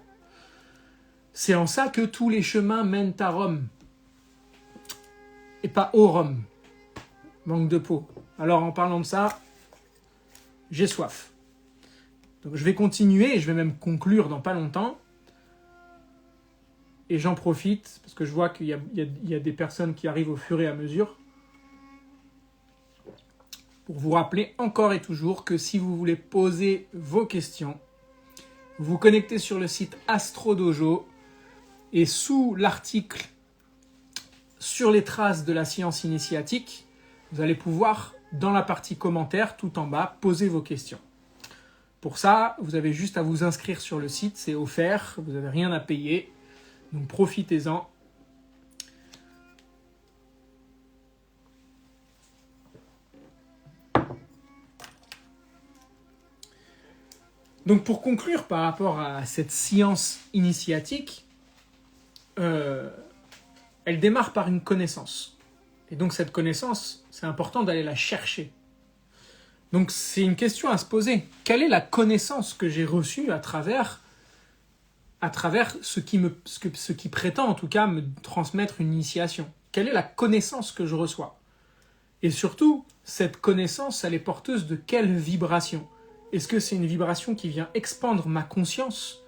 C'est en ça que tous les chemins mènent à Rome et pas au Rome. Manque de peau. Alors en parlant de ça, j'ai soif. Donc je vais continuer et je vais même conclure dans pas longtemps. Et j'en profite, parce que je vois qu'il y a des personnes qui arrivent au fur et à mesure, pour vous rappeler encore et toujours que si vous voulez poser vos questions, vous vous connectez sur le site Astro Dojo, et sous l'article sur les traces de la science initiatique, vous allez pouvoir, dans la partie commentaires, tout en bas, poser vos questions. Pour ça, vous avez juste à vous inscrire sur le site, c'est offert, vous n'avez rien à payer. Donc profitez-en. Donc pour conclure par rapport à cette science initiatique, elle démarre par une connaissance. Et donc cette connaissance, c'est important d'aller la chercher. Donc c'est une question à se poser. Quelle est la connaissance que j'ai reçue à travers ce qui prétend en tout cas me transmettre une initiation? Quelle est la connaissance que je reçois? Et surtout, cette connaissance, elle est porteuse de quelle vibration? Est-ce que c'est une vibration qui vient expandre ma conscience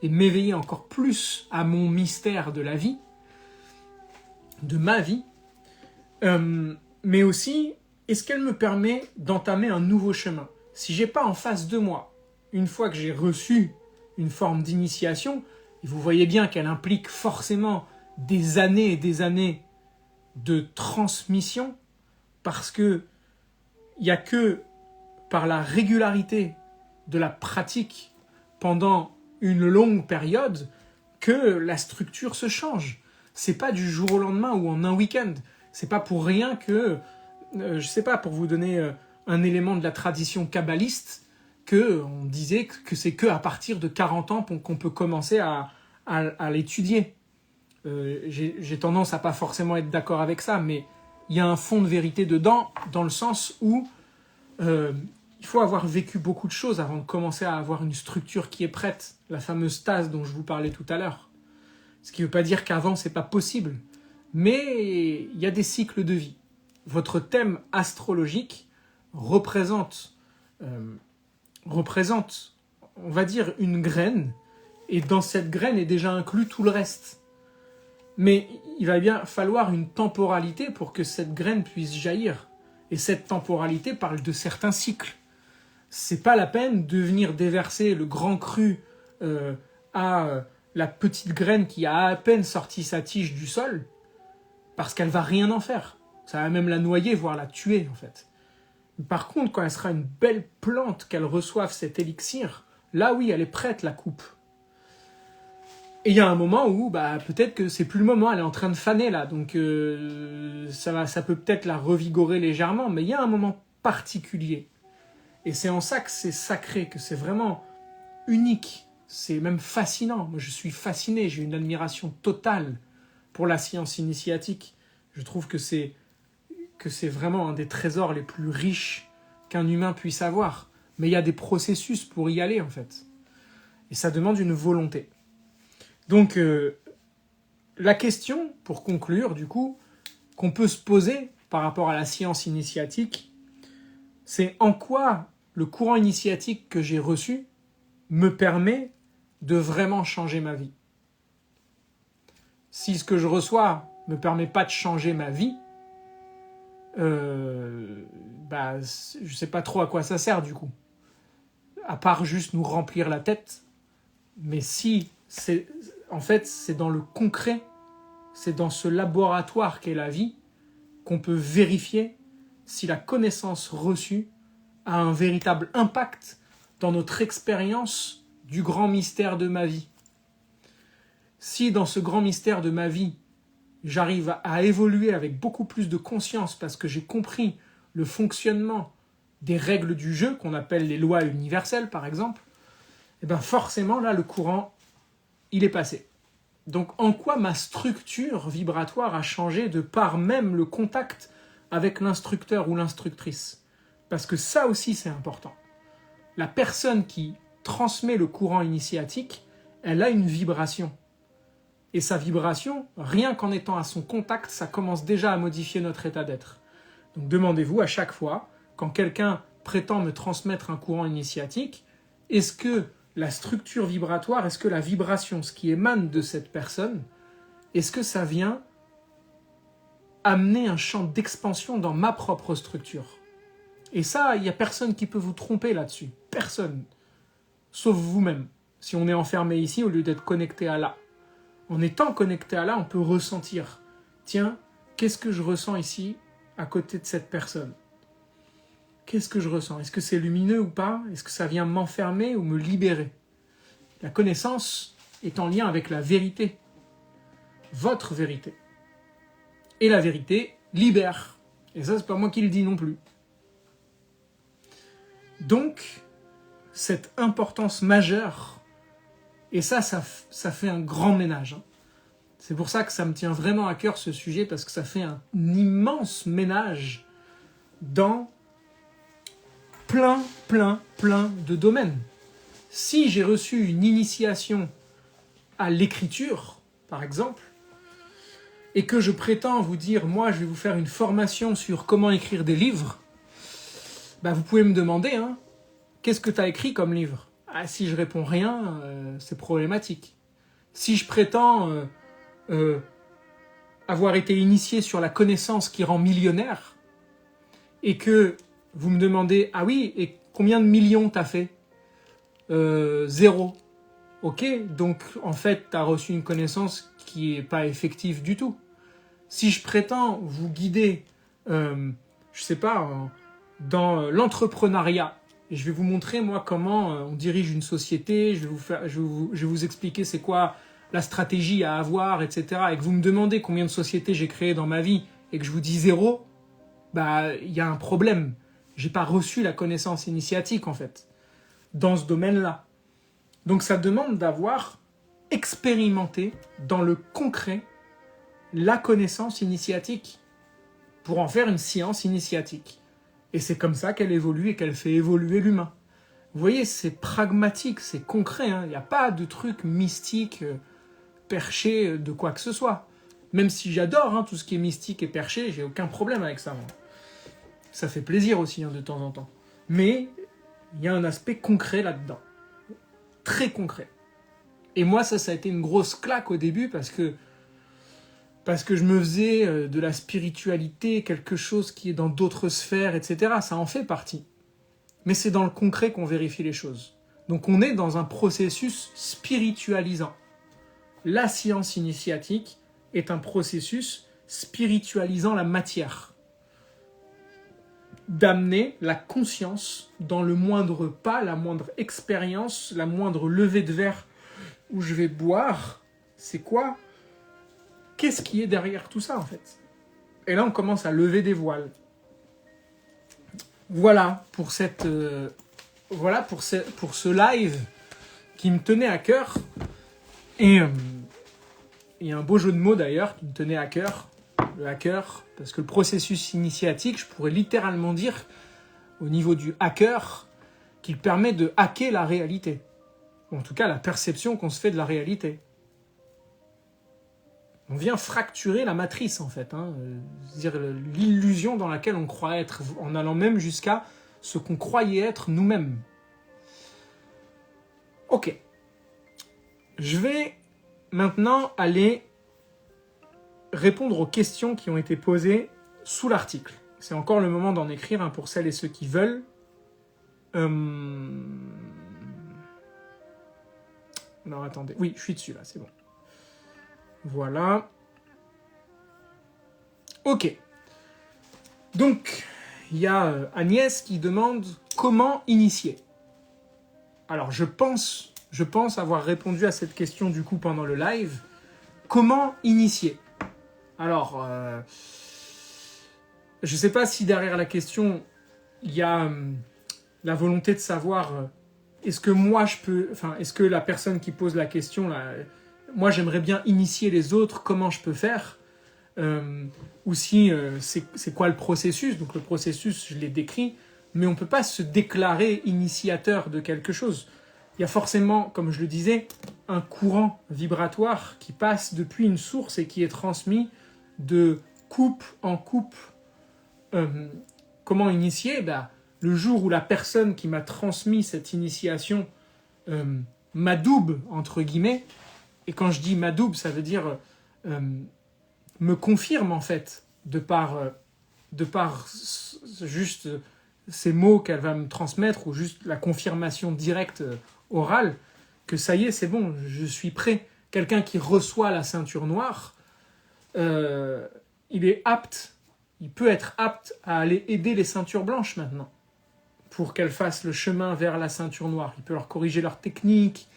et m'éveiller encore plus à mon mystère de la vie, de ma vie, mais aussi, est-ce qu'elle me permet d'entamer un nouveau chemin? Si j'ai pas en face de moi, une fois que j'ai reçu une forme d'initiation, et vous voyez bien qu'elle implique forcément des années et des années de transmission, parce que il n'y a que par la régularité de la pratique pendant une longue période que la structure se change. C'est pas du jour au lendemain ou en un week-end. C'est pas pour rien que, je sais pas, pour vous donner un élément de la tradition kabbaliste, on disait que c'est que à partir de 40 ans qu'on peut commencer à l'étudier. J'ai tendance à pas forcément être d'accord avec ça, mais il y a un fond de vérité dedans, dans le sens où il faut avoir vécu beaucoup de choses avant de commencer à avoir une structure qui est prête, la fameuse stase dont je vous parlais tout à l'heure. Ce qui ne veut pas dire qu'avant, c'est pas possible. Mais il y a des cycles de vie. Votre thème astrologique représente, on va dire, une graine, et dans cette graine est déjà inclus tout le reste. Mais il va bien falloir une temporalité pour que cette graine puisse jaillir. Et cette temporalité parle de certains cycles. C'est pas la peine de venir déverser le grand cru à la petite graine qui a à peine sorti sa tige du sol, parce qu'elle va rien en faire. Ça va même la noyer, voire la tuer, en fait. Par contre, quand elle sera une belle plante, qu'elle reçoive cet élixir, là oui, elle est prête, la coupe. Et il y a un moment où, peut-être que c'est plus le moment, elle est en train de faner, là, donc ça peut peut-être la revigorer légèrement, mais il y a un moment particulier. Et c'est en ça que c'est sacré, que c'est vraiment unique, c'est même fascinant. Moi, je suis fasciné, j'ai une admiration totale pour la science initiatique. Je trouve que c'est vraiment un des trésors les plus riches qu'un humain puisse avoir. Mais il y a des processus pour y aller, en fait. Et ça demande une volonté. Donc, la question, pour conclure, du coup, qu'on peut se poser par rapport à la science initiatique, c'est en quoi le courant initiatique que j'ai reçu me permet de vraiment changer ma vie. Si ce que je reçois ne me permet pas de changer ma vie, je ne sais pas trop à quoi ça sert du coup. À part juste nous remplir la tête. Mais si, en fait, c'est dans le concret, c'est dans ce laboratoire qu'est la vie, qu'on peut vérifier si la connaissance reçue a un véritable impact dans notre expérience du grand mystère de ma vie. Si dans ce grand mystère de ma vie, j'arrive à évoluer avec beaucoup plus de conscience parce que j'ai compris le fonctionnement des règles du jeu, qu'on appelle les lois universelles par exemple, et bien forcément là le courant, il est passé. Donc en quoi ma structure vibratoire a changé de par même le contact avec l'instructeur ou l'instructrice? Parce que ça aussi c'est important. La personne qui transmet le courant initiatique, elle a une vibration. Et sa vibration, rien qu'en étant à son contact, ça commence déjà à modifier notre état d'être. Donc demandez-vous à chaque fois, quand quelqu'un prétend me transmettre un courant initiatique, est-ce que la structure vibratoire, est-ce que la vibration, ce qui émane de cette personne, est-ce que ça vient amener un champ d'expansion dans ma propre structure? Et ça, il n'y a personne qui peut vous tromper là-dessus. Personne. Sauf vous-même. Si on est enfermé ici, au lieu d'être connecté à là. En étant connecté à là, on peut ressentir. Tiens, qu'est-ce que je ressens ici, à côté de cette personne? Qu'est-ce que je ressens? Est-ce que c'est lumineux ou pas? Est-ce que ça vient m'enfermer ou me libérer? La connaissance est en lien avec la vérité. Votre vérité. Et la vérité libère. Et ça, c'est pas moi qui le dis non plus. Donc, cette importance majeure, et ça fait un grand ménage. C'est pour ça que ça me tient vraiment à cœur ce sujet, parce que ça fait un immense ménage dans plein de domaines. Si j'ai reçu une initiation à l'écriture, par exemple, et que je prétends vous dire, moi je vais vous faire une formation sur comment écrire des livres, bah, vous pouvez me demander, qu'est-ce que tu as écrit comme livre? Ah, si je réponds rien, c'est problématique. Si je prétends avoir été initié sur la connaissance qui rend millionnaire, et que vous me demandez, ah oui, et combien de millions t'as fait? 0. Ok, donc en fait, t'as reçu une connaissance qui n'est pas effective du tout. Si je prétends vous guider, je sais pas, dans l'entrepreneuriat, et je vais vous montrer, moi, comment on dirige une société, je vais vous expliquer c'est quoi la stratégie à avoir, etc., et que vous me demandez combien de sociétés j'ai créées dans ma vie, et que je vous dis 0, bah, il y a un problème. J'ai pas reçu la connaissance initiatique, en fait, dans ce domaine-là. Donc ça demande d'avoir expérimenté dans le concret la connaissance initiatique pour en faire une science initiatique. Et c'est comme ça qu'elle évolue et qu'elle fait évoluer l'humain. Vous voyez, c'est pragmatique, c'est concret. Il n'y a pas de truc mystique, perché, de quoi que ce soit. Même si j'adore tout ce qui est mystique et perché, j'ai aucun problème avec ça. Moi. Ça fait plaisir aussi de temps en temps. Mais il y a un aspect concret là-dedans. Très concret. Et moi, ça a été une grosse claque au début parce que je me faisais de la spiritualité quelque chose qui est dans d'autres sphères, etc. Ça en fait partie. Mais c'est dans le concret qu'on vérifie les choses. Donc on est dans un processus spiritualisant. La science initiatique est un processus spiritualisant la matière. D'amener la conscience dans le moindre pas, la moindre expérience, la moindre levée de verre où je vais boire. C'est quoi ? Qu'est-ce qui est derrière tout ça, en fait? Et là, on commence à lever des voiles. Voilà pour ce live qui me tenait à cœur. Et il y a un beau jeu de mots, d'ailleurs, qui me tenait à cœur. Le hacker, parce que le processus initiatique, je pourrais littéralement dire, au niveau du hacker, qu'il permet de hacker la réalité. Ou en tout cas, la perception qu'on se fait de la réalité. On vient fracturer la matrice, en fait. C'est-à-dire l'illusion dans laquelle on croit être, en allant même jusqu'à ce qu'on croyait être nous-mêmes. Ok. Je vais maintenant aller répondre aux questions qui ont été posées sous l'article. C'est encore le moment d'en écrire pour celles et ceux qui veulent. Alors attendez. Oui, je suis dessus là, c'est bon. Voilà. Ok. Donc, il y a Agnès qui demande comment initier. Alors, je pense avoir répondu à cette question du coup pendant le live. Comment initier? Alors, je ne sais pas si derrière la question, il y a la volonté de savoir est-ce que moi je peux, enfin, est-ce que la personne qui pose la question, là, moi j'aimerais bien initier les autres, comment je peux faire? Ou si c'est quoi le processus? Donc le processus, je l'ai décrit, mais on ne peut pas se déclarer initiateur de quelque chose. Il y a forcément, comme je le disais, un courant vibratoire qui passe depuis une source et qui est transmis de coupe en coupe. Comment initier? Le jour où la personne qui m'a transmis cette initiation m'adoube, entre guillemets, et quand je dis m'adoube, ça veut dire me confirme en fait, de par juste ces mots qu'elle va me transmettre, ou juste la confirmation directe orale, que ça y est, c'est bon, je suis prêt. Quelqu'un qui reçoit la ceinture noire, il peut être apte à aller aider les ceintures blanches maintenant, pour qu'elles fassent le chemin vers la ceinture noire. Il peut leur corriger leur technique,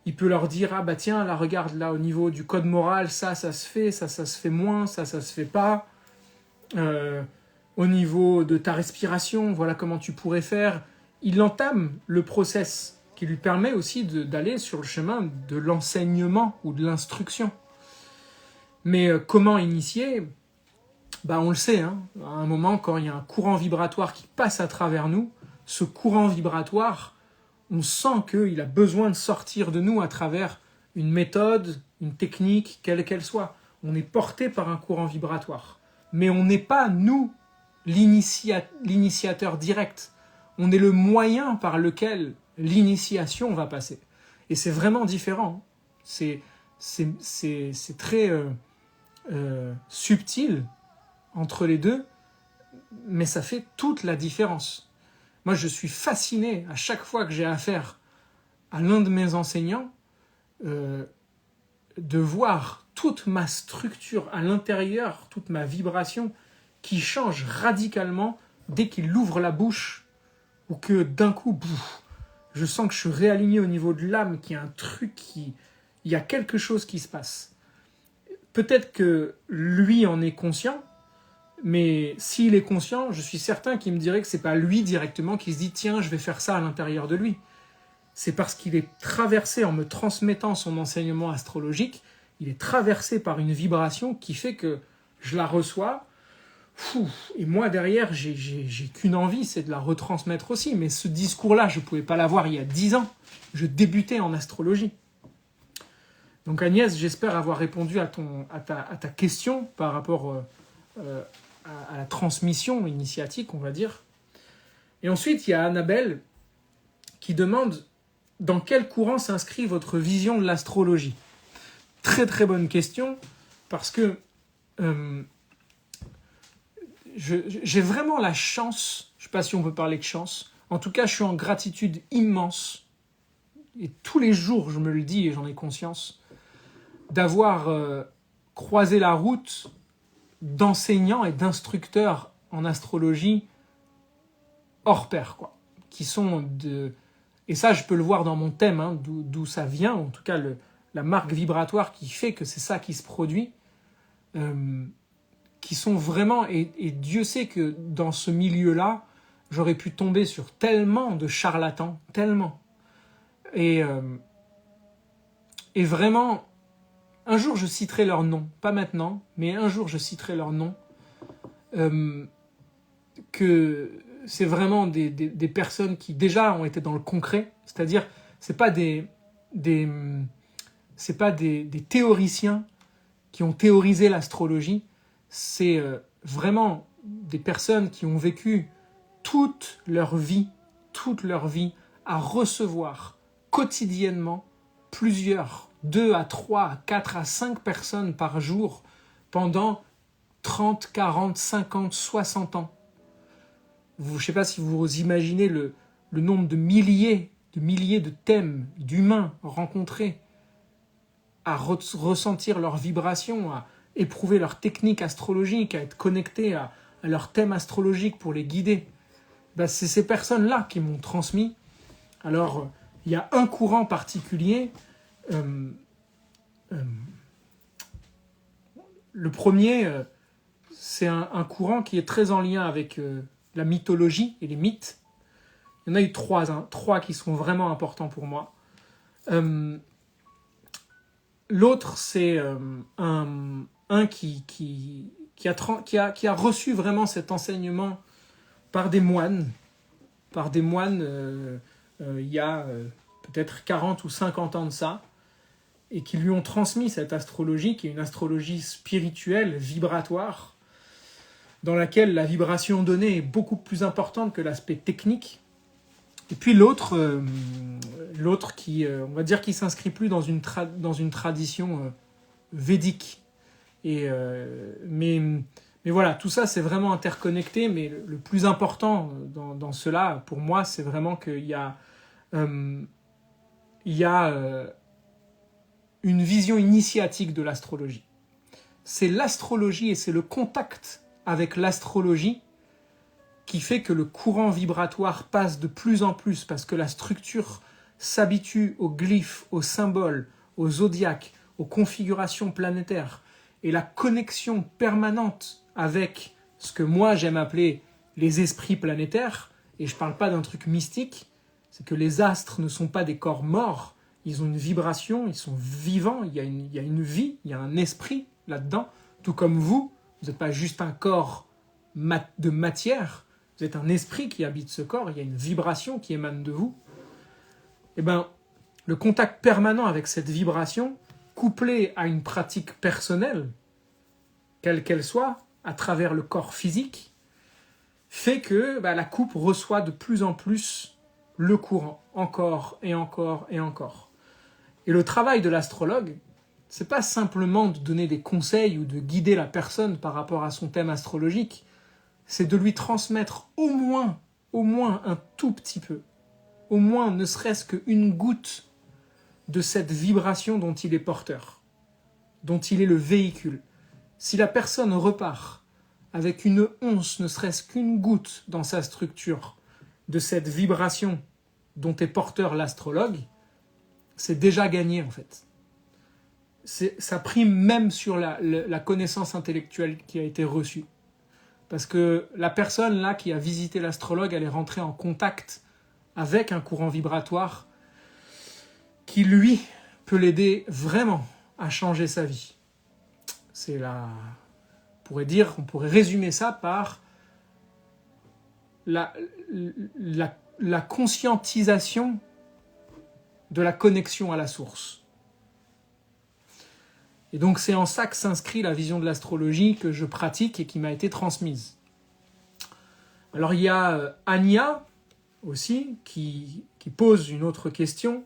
il peut leur dire, ah bah tiens, là regarde, là au niveau du code moral, ça se fait, ça se fait moins, ça se fait pas. Au niveau de ta respiration, voilà comment tu pourrais faire. Il entame le process qui lui permet aussi d'aller sur le chemin de l'enseignement ou de l'instruction. Mais comment initier? On le sait, hein, à un moment, quand il y a un courant vibratoire qui passe à travers nous, ce courant vibratoire, on sent qu'il a besoin de sortir de nous à travers une méthode, une technique, quelle qu'elle soit. On est porté par un courant vibratoire. Mais on n'est pas, nous, l'initiateur direct. On est le moyen par lequel l'initiation va passer. Et c'est vraiment différent. C'est très subtil entre les deux, mais ça fait toute la différence. Moi, je suis fasciné à chaque fois que j'ai affaire à l'un de mes enseignants de voir toute ma structure à l'intérieur, toute ma vibration qui change radicalement dès qu'il ouvre la bouche, ou que d'un coup, je sens que je suis réaligné au niveau de l'âme, qu'il y a un truc, il y a quelque chose qui se passe. Peut-être que lui en est conscient, mais s'il est conscient, je suis certain qu'il me dirait que c'est pas lui directement qui se dit « Tiens, je vais faire ça à l'intérieur de lui ». C'est parce qu'il est traversé, en me transmettant son enseignement astrologique, il est traversé par une vibration qui fait que je la reçois. Et moi, derrière, j'ai qu'une envie, c'est de la retransmettre aussi. Mais ce discours-là, je ne pouvais pas l'avoir il y a 10 ans. Je débutais en astrologie. Donc Agnès, j'espère avoir répondu à ta question par rapport à la transmission initiatique, on va dire. Et ensuite, il y a Annabelle qui demande « Dans quel courant s'inscrit votre vision de l'astrologie ?» Très très bonne question, parce que j'ai vraiment la chance, je ne sais pas si on peut parler de chance, en tout cas je suis en gratitude immense, et tous les jours je me le dis et j'en ai conscience, d'avoir croisé la route d'enseignants et d'instructeurs en astrologie hors pair, quoi, qui sont de... Et ça, je peux le voir dans mon thème, hein, d'où ça vient, en tout cas la marque vibratoire qui fait que c'est ça qui se produit, qui sont vraiment... Et Dieu sait que dans ce milieu-là, j'aurais pu tomber sur tellement de charlatans, tellement. Et vraiment... Un jour, je citerai leur nom, pas maintenant, mais un jour, je citerai leur nom, que c'est vraiment des personnes qui déjà ont été dans le concret, c'est-à-dire, c'est pas des théoriciens qui ont théorisé l'astrologie, c'est vraiment des personnes qui ont vécu toute leur vie à recevoir quotidiennement plusieurs 2 à 3 à 4 à 5 personnes par jour pendant 30, 40, 50, 60 ans. Je ne sais pas si vous imaginez le nombre de milliers de thèmes, d'humains rencontrés, à ressentir leurs vibrations, à éprouver leur technique astrologique, à être connectés à leur thème astrologique pour les guider. C'est ces personnes-là qui m'ont transmis. Alors, il y a un courant particulier. Le premier, c'est un courant qui est très en lien avec la mythologie et les mythes. Il y en a eu trois qui sont vraiment importants pour moi. L'autre, c'est un qui a reçu vraiment cet enseignement par des moines. Il y a peut-être 40 ou 50 ans de ça, et qui lui ont transmis cette astrologie, qui est une astrologie spirituelle, vibratoire, dans laquelle la vibration donnée est beaucoup plus importante que l'aspect technique. Et puis l'autre qui, on va dire, qui s'inscrit plus dans une tradition védique. Mais voilà, tout ça c'est vraiment interconnecté, mais le plus important dans cela, pour moi, c'est vraiment qu'il y a une vision initiatique de l'astrologie. C'est l'astrologie et c'est le contact avec l'astrologie qui fait que le courant vibratoire passe de plus en plus, parce que la structure s'habitue aux glyphes, aux symboles, aux zodiaques, aux configurations planétaires, et la connexion permanente avec ce que moi j'aime appeler les esprits planétaires, et je ne parle pas d'un truc mystique, c'est que les astres ne sont pas des corps morts, ils ont une vibration, ils sont vivants, il y a une vie, il y a un esprit là-dedans, tout comme vous n'êtes pas juste un corps de matière, vous êtes un esprit qui habite ce corps, il y a une vibration qui émane de vous. Et bien, le contact permanent avec cette vibration, couplé à une pratique personnelle, quelle qu'elle soit, à travers le corps physique, fait que la coupe reçoit de plus en plus le courant, encore et encore et encore. Et le travail de l'astrologue, c'est pas simplement de donner des conseils ou de guider la personne par rapport à son thème astrologique, c'est de lui transmettre au moins un tout petit peu, au moins ne serait-ce qu'une goutte de cette vibration dont il est porteur, dont il est le véhicule. Si la personne repart avec une once, ne serait-ce qu'une goutte dans sa structure de cette vibration dont est porteur l'astrologue, c'est déjà gagné en fait. Ça prime même sur la connaissance intellectuelle qui a été reçue. Parce que la personne là qui a visité l'astrologue, elle est rentrée en contact avec un courant vibratoire qui, lui, peut l'aider vraiment à changer sa vie. On pourrait résumer ça par la conscientisation de la connexion à la source. Et donc c'est en ça que s'inscrit la vision de l'astrologie que je pratique et qui m'a été transmise. Alors il y a Anya aussi qui pose une autre question.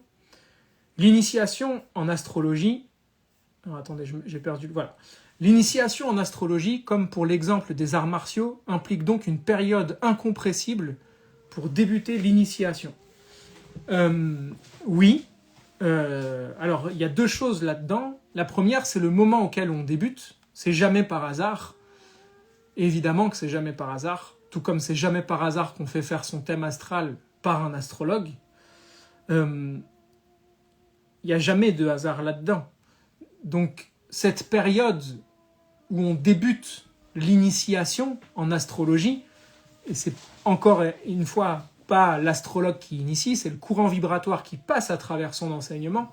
L'initiation en astrologie... Alors, attendez, j'ai perdu... Voilà. L'initiation en astrologie, comme pour l'exemple des arts martiaux, implique donc une période incompressible pour débuter l'initiation. Oui. Alors, il y a deux choses là-dedans. La première, c'est le moment auquel on débute. C'est jamais par hasard. Évidemment que c'est jamais par hasard. Tout comme c'est jamais par hasard qu'on fait faire son thème astral par un astrologue. Il n'y a jamais de hasard là-dedans. Donc, cette période où on débute l'initiation en astrologie, et c'est encore une fois pas l'astrologue qui initie, c'est le courant vibratoire qui passe à travers son enseignement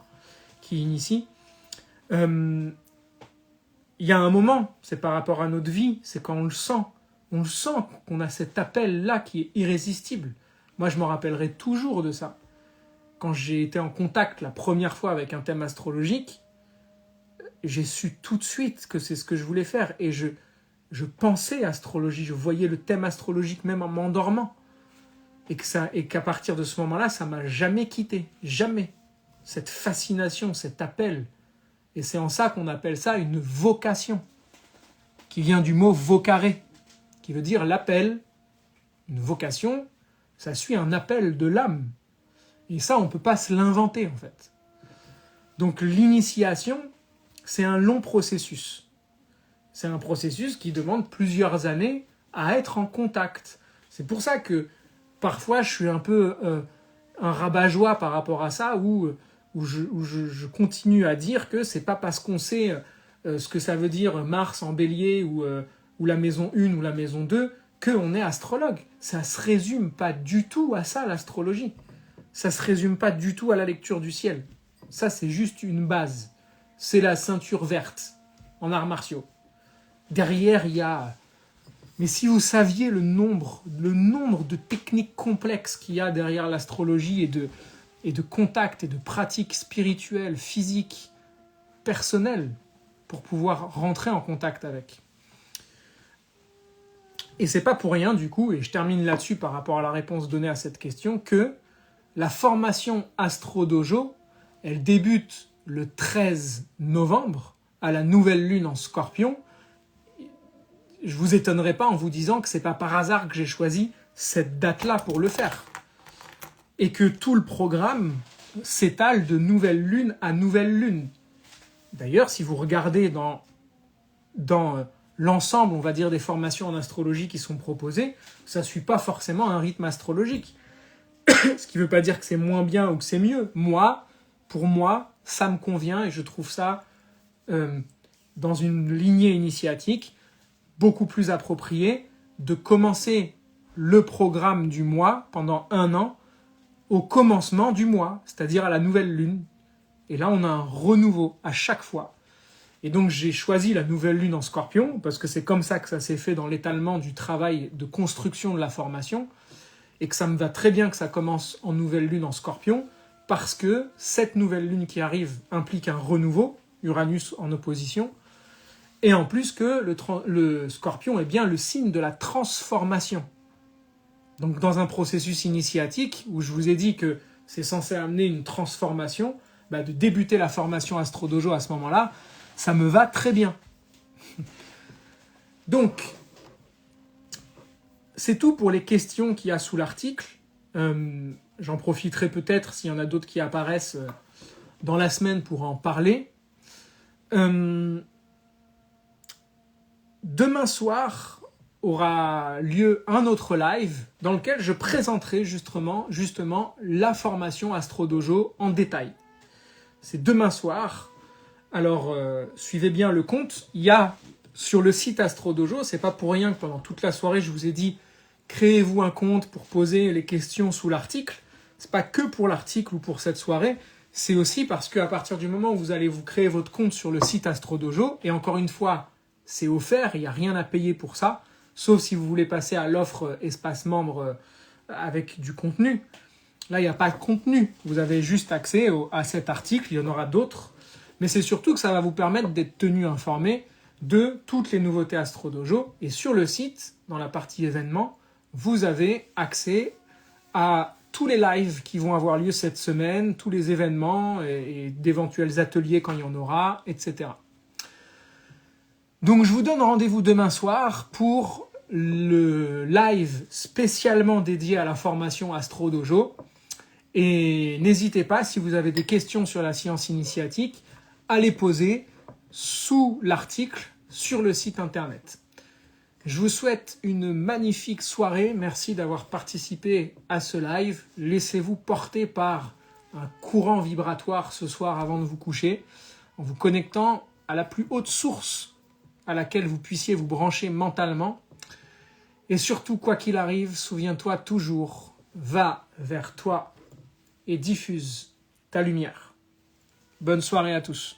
qui initie. Il y a un moment, c'est par rapport à notre vie, c'est quand on le sent qu'on a cet appel-là qui est irrésistible. Moi, je me rappellerai toujours de ça. Quand j'ai été en contact la première fois avec un thème astrologique, j'ai su tout de suite que c'est ce que je voulais faire. Et je pensais astrologie, je voyais le thème astrologique même en m'endormant. Et qu'à partir de ce moment-là, ça ne m'a jamais quitté. Jamais. Cette fascination, cet appel. Et c'est en ça qu'on appelle ça une vocation, qui vient du mot vocare, qui veut dire l'appel. Une vocation, ça suit un appel de l'âme. Et ça, on ne peut pas se l'inventer, en fait. Donc l'initiation, c'est un long processus. C'est un processus qui demande plusieurs années à être en contact. C'est pour ça que parfois je suis un peu un rabat-joie par rapport à ça, où je continue à dire que c'est pas parce qu'on sait ce que ça veut dire Mars en bélier ou la maison 1 ou la maison 2 qu'on est astrologue. Ça se résume pas du tout à ça, l'astrologie. Ça se résume pas du tout à la lecture du ciel. Ça, c'est juste une base. C'est la ceinture verte en arts martiaux. Derrière, il y a... Mais si vous saviez le nombre de techniques complexes qu'il y a derrière l'astrologie et de contacts et de pratiques spirituelles, physiques, personnelles, pour pouvoir rentrer en contact avec. Et c'est pas pour rien, du coup, et je termine là-dessus par rapport à la réponse donnée à cette question, que la formation Astro Dojo, elle débute le 13 novembre, à la nouvelle lune en Scorpion. Je vous étonnerai pas en vous disant que c'est pas par hasard que j'ai choisi cette date-là pour le faire. Et que tout le programme s'étale de nouvelle lune à nouvelle lune. D'ailleurs, si vous regardez dans l'ensemble, on va dire, des formations en astrologie qui sont proposées, ça ne suit pas forcément un rythme astrologique. Ce qui ne veut pas dire que c'est moins bien ou que c'est mieux. Pour moi, ça me convient et je trouve ça, dans une lignée initiatique, beaucoup plus approprié de commencer le programme du mois pendant 1 an au commencement du mois, c'est-à-dire à la nouvelle lune. Et là, on a un renouveau à chaque fois. Et donc, j'ai choisi la nouvelle lune en Scorpion, parce que c'est comme ça que ça s'est fait dans l'étalement du travail de construction de la formation, et que ça me va très bien que ça commence en nouvelle lune en Scorpion, parce que cette nouvelle lune qui arrive implique un renouveau, Uranus en opposition, et en plus que le Scorpion est bien le signe de la transformation. Donc dans un processus initiatique, où je vous ai dit que c'est censé amener une transformation, de débuter la formation Astro Dojo à ce moment-là, ça me va très bien. Donc, c'est tout pour les questions qu'il y a sous l'article. J'en profiterai peut-être, s'il y en a d'autres qui apparaissent dans la semaine, pour en parler. Demain soir aura lieu un autre live dans lequel je présenterai justement la formation Astro Dojo en détail. C'est demain soir. Alors, suivez bien le compte. Il y a sur le site Astro Dojo, c'est pas pour rien que pendant toute la soirée, je vous ai dit créez-vous un compte pour poser les questions sous l'article. C'est pas que pour l'article ou pour cette soirée, c'est aussi parce qu'à partir du moment où vous allez vous créer votre compte sur le site Astro Dojo, et encore une fois, c'est offert, il n'y a rien à payer pour ça, sauf si vous voulez passer à l'offre espace membre avec du contenu. Là, il n'y a pas de contenu. Vous avez juste accès à cet article, il y en aura d'autres. Mais c'est surtout que ça va vous permettre d'être tenu informé de toutes les nouveautés Astro Dojo. Et sur le site, dans la partie événements, vous avez accès à tous les lives qui vont avoir lieu cette semaine, tous les événements et d'éventuels ateliers quand il y en aura, etc. Donc je vous donne rendez-vous demain soir pour le live spécialement dédié à la formation Astro Dojo. Et n'hésitez pas, si vous avez des questions sur la science initiatique, à les poser sous l'article sur le site internet. Je vous souhaite une magnifique soirée. Merci d'avoir participé à ce live. Laissez-vous porter par un courant vibratoire ce soir avant de vous coucher, en vous connectant à la plus haute source à laquelle vous puissiez vous brancher mentalement. Et surtout, quoi qu'il arrive, souviens-toi toujours, va vers toi et diffuse ta lumière. Bonne soirée à tous.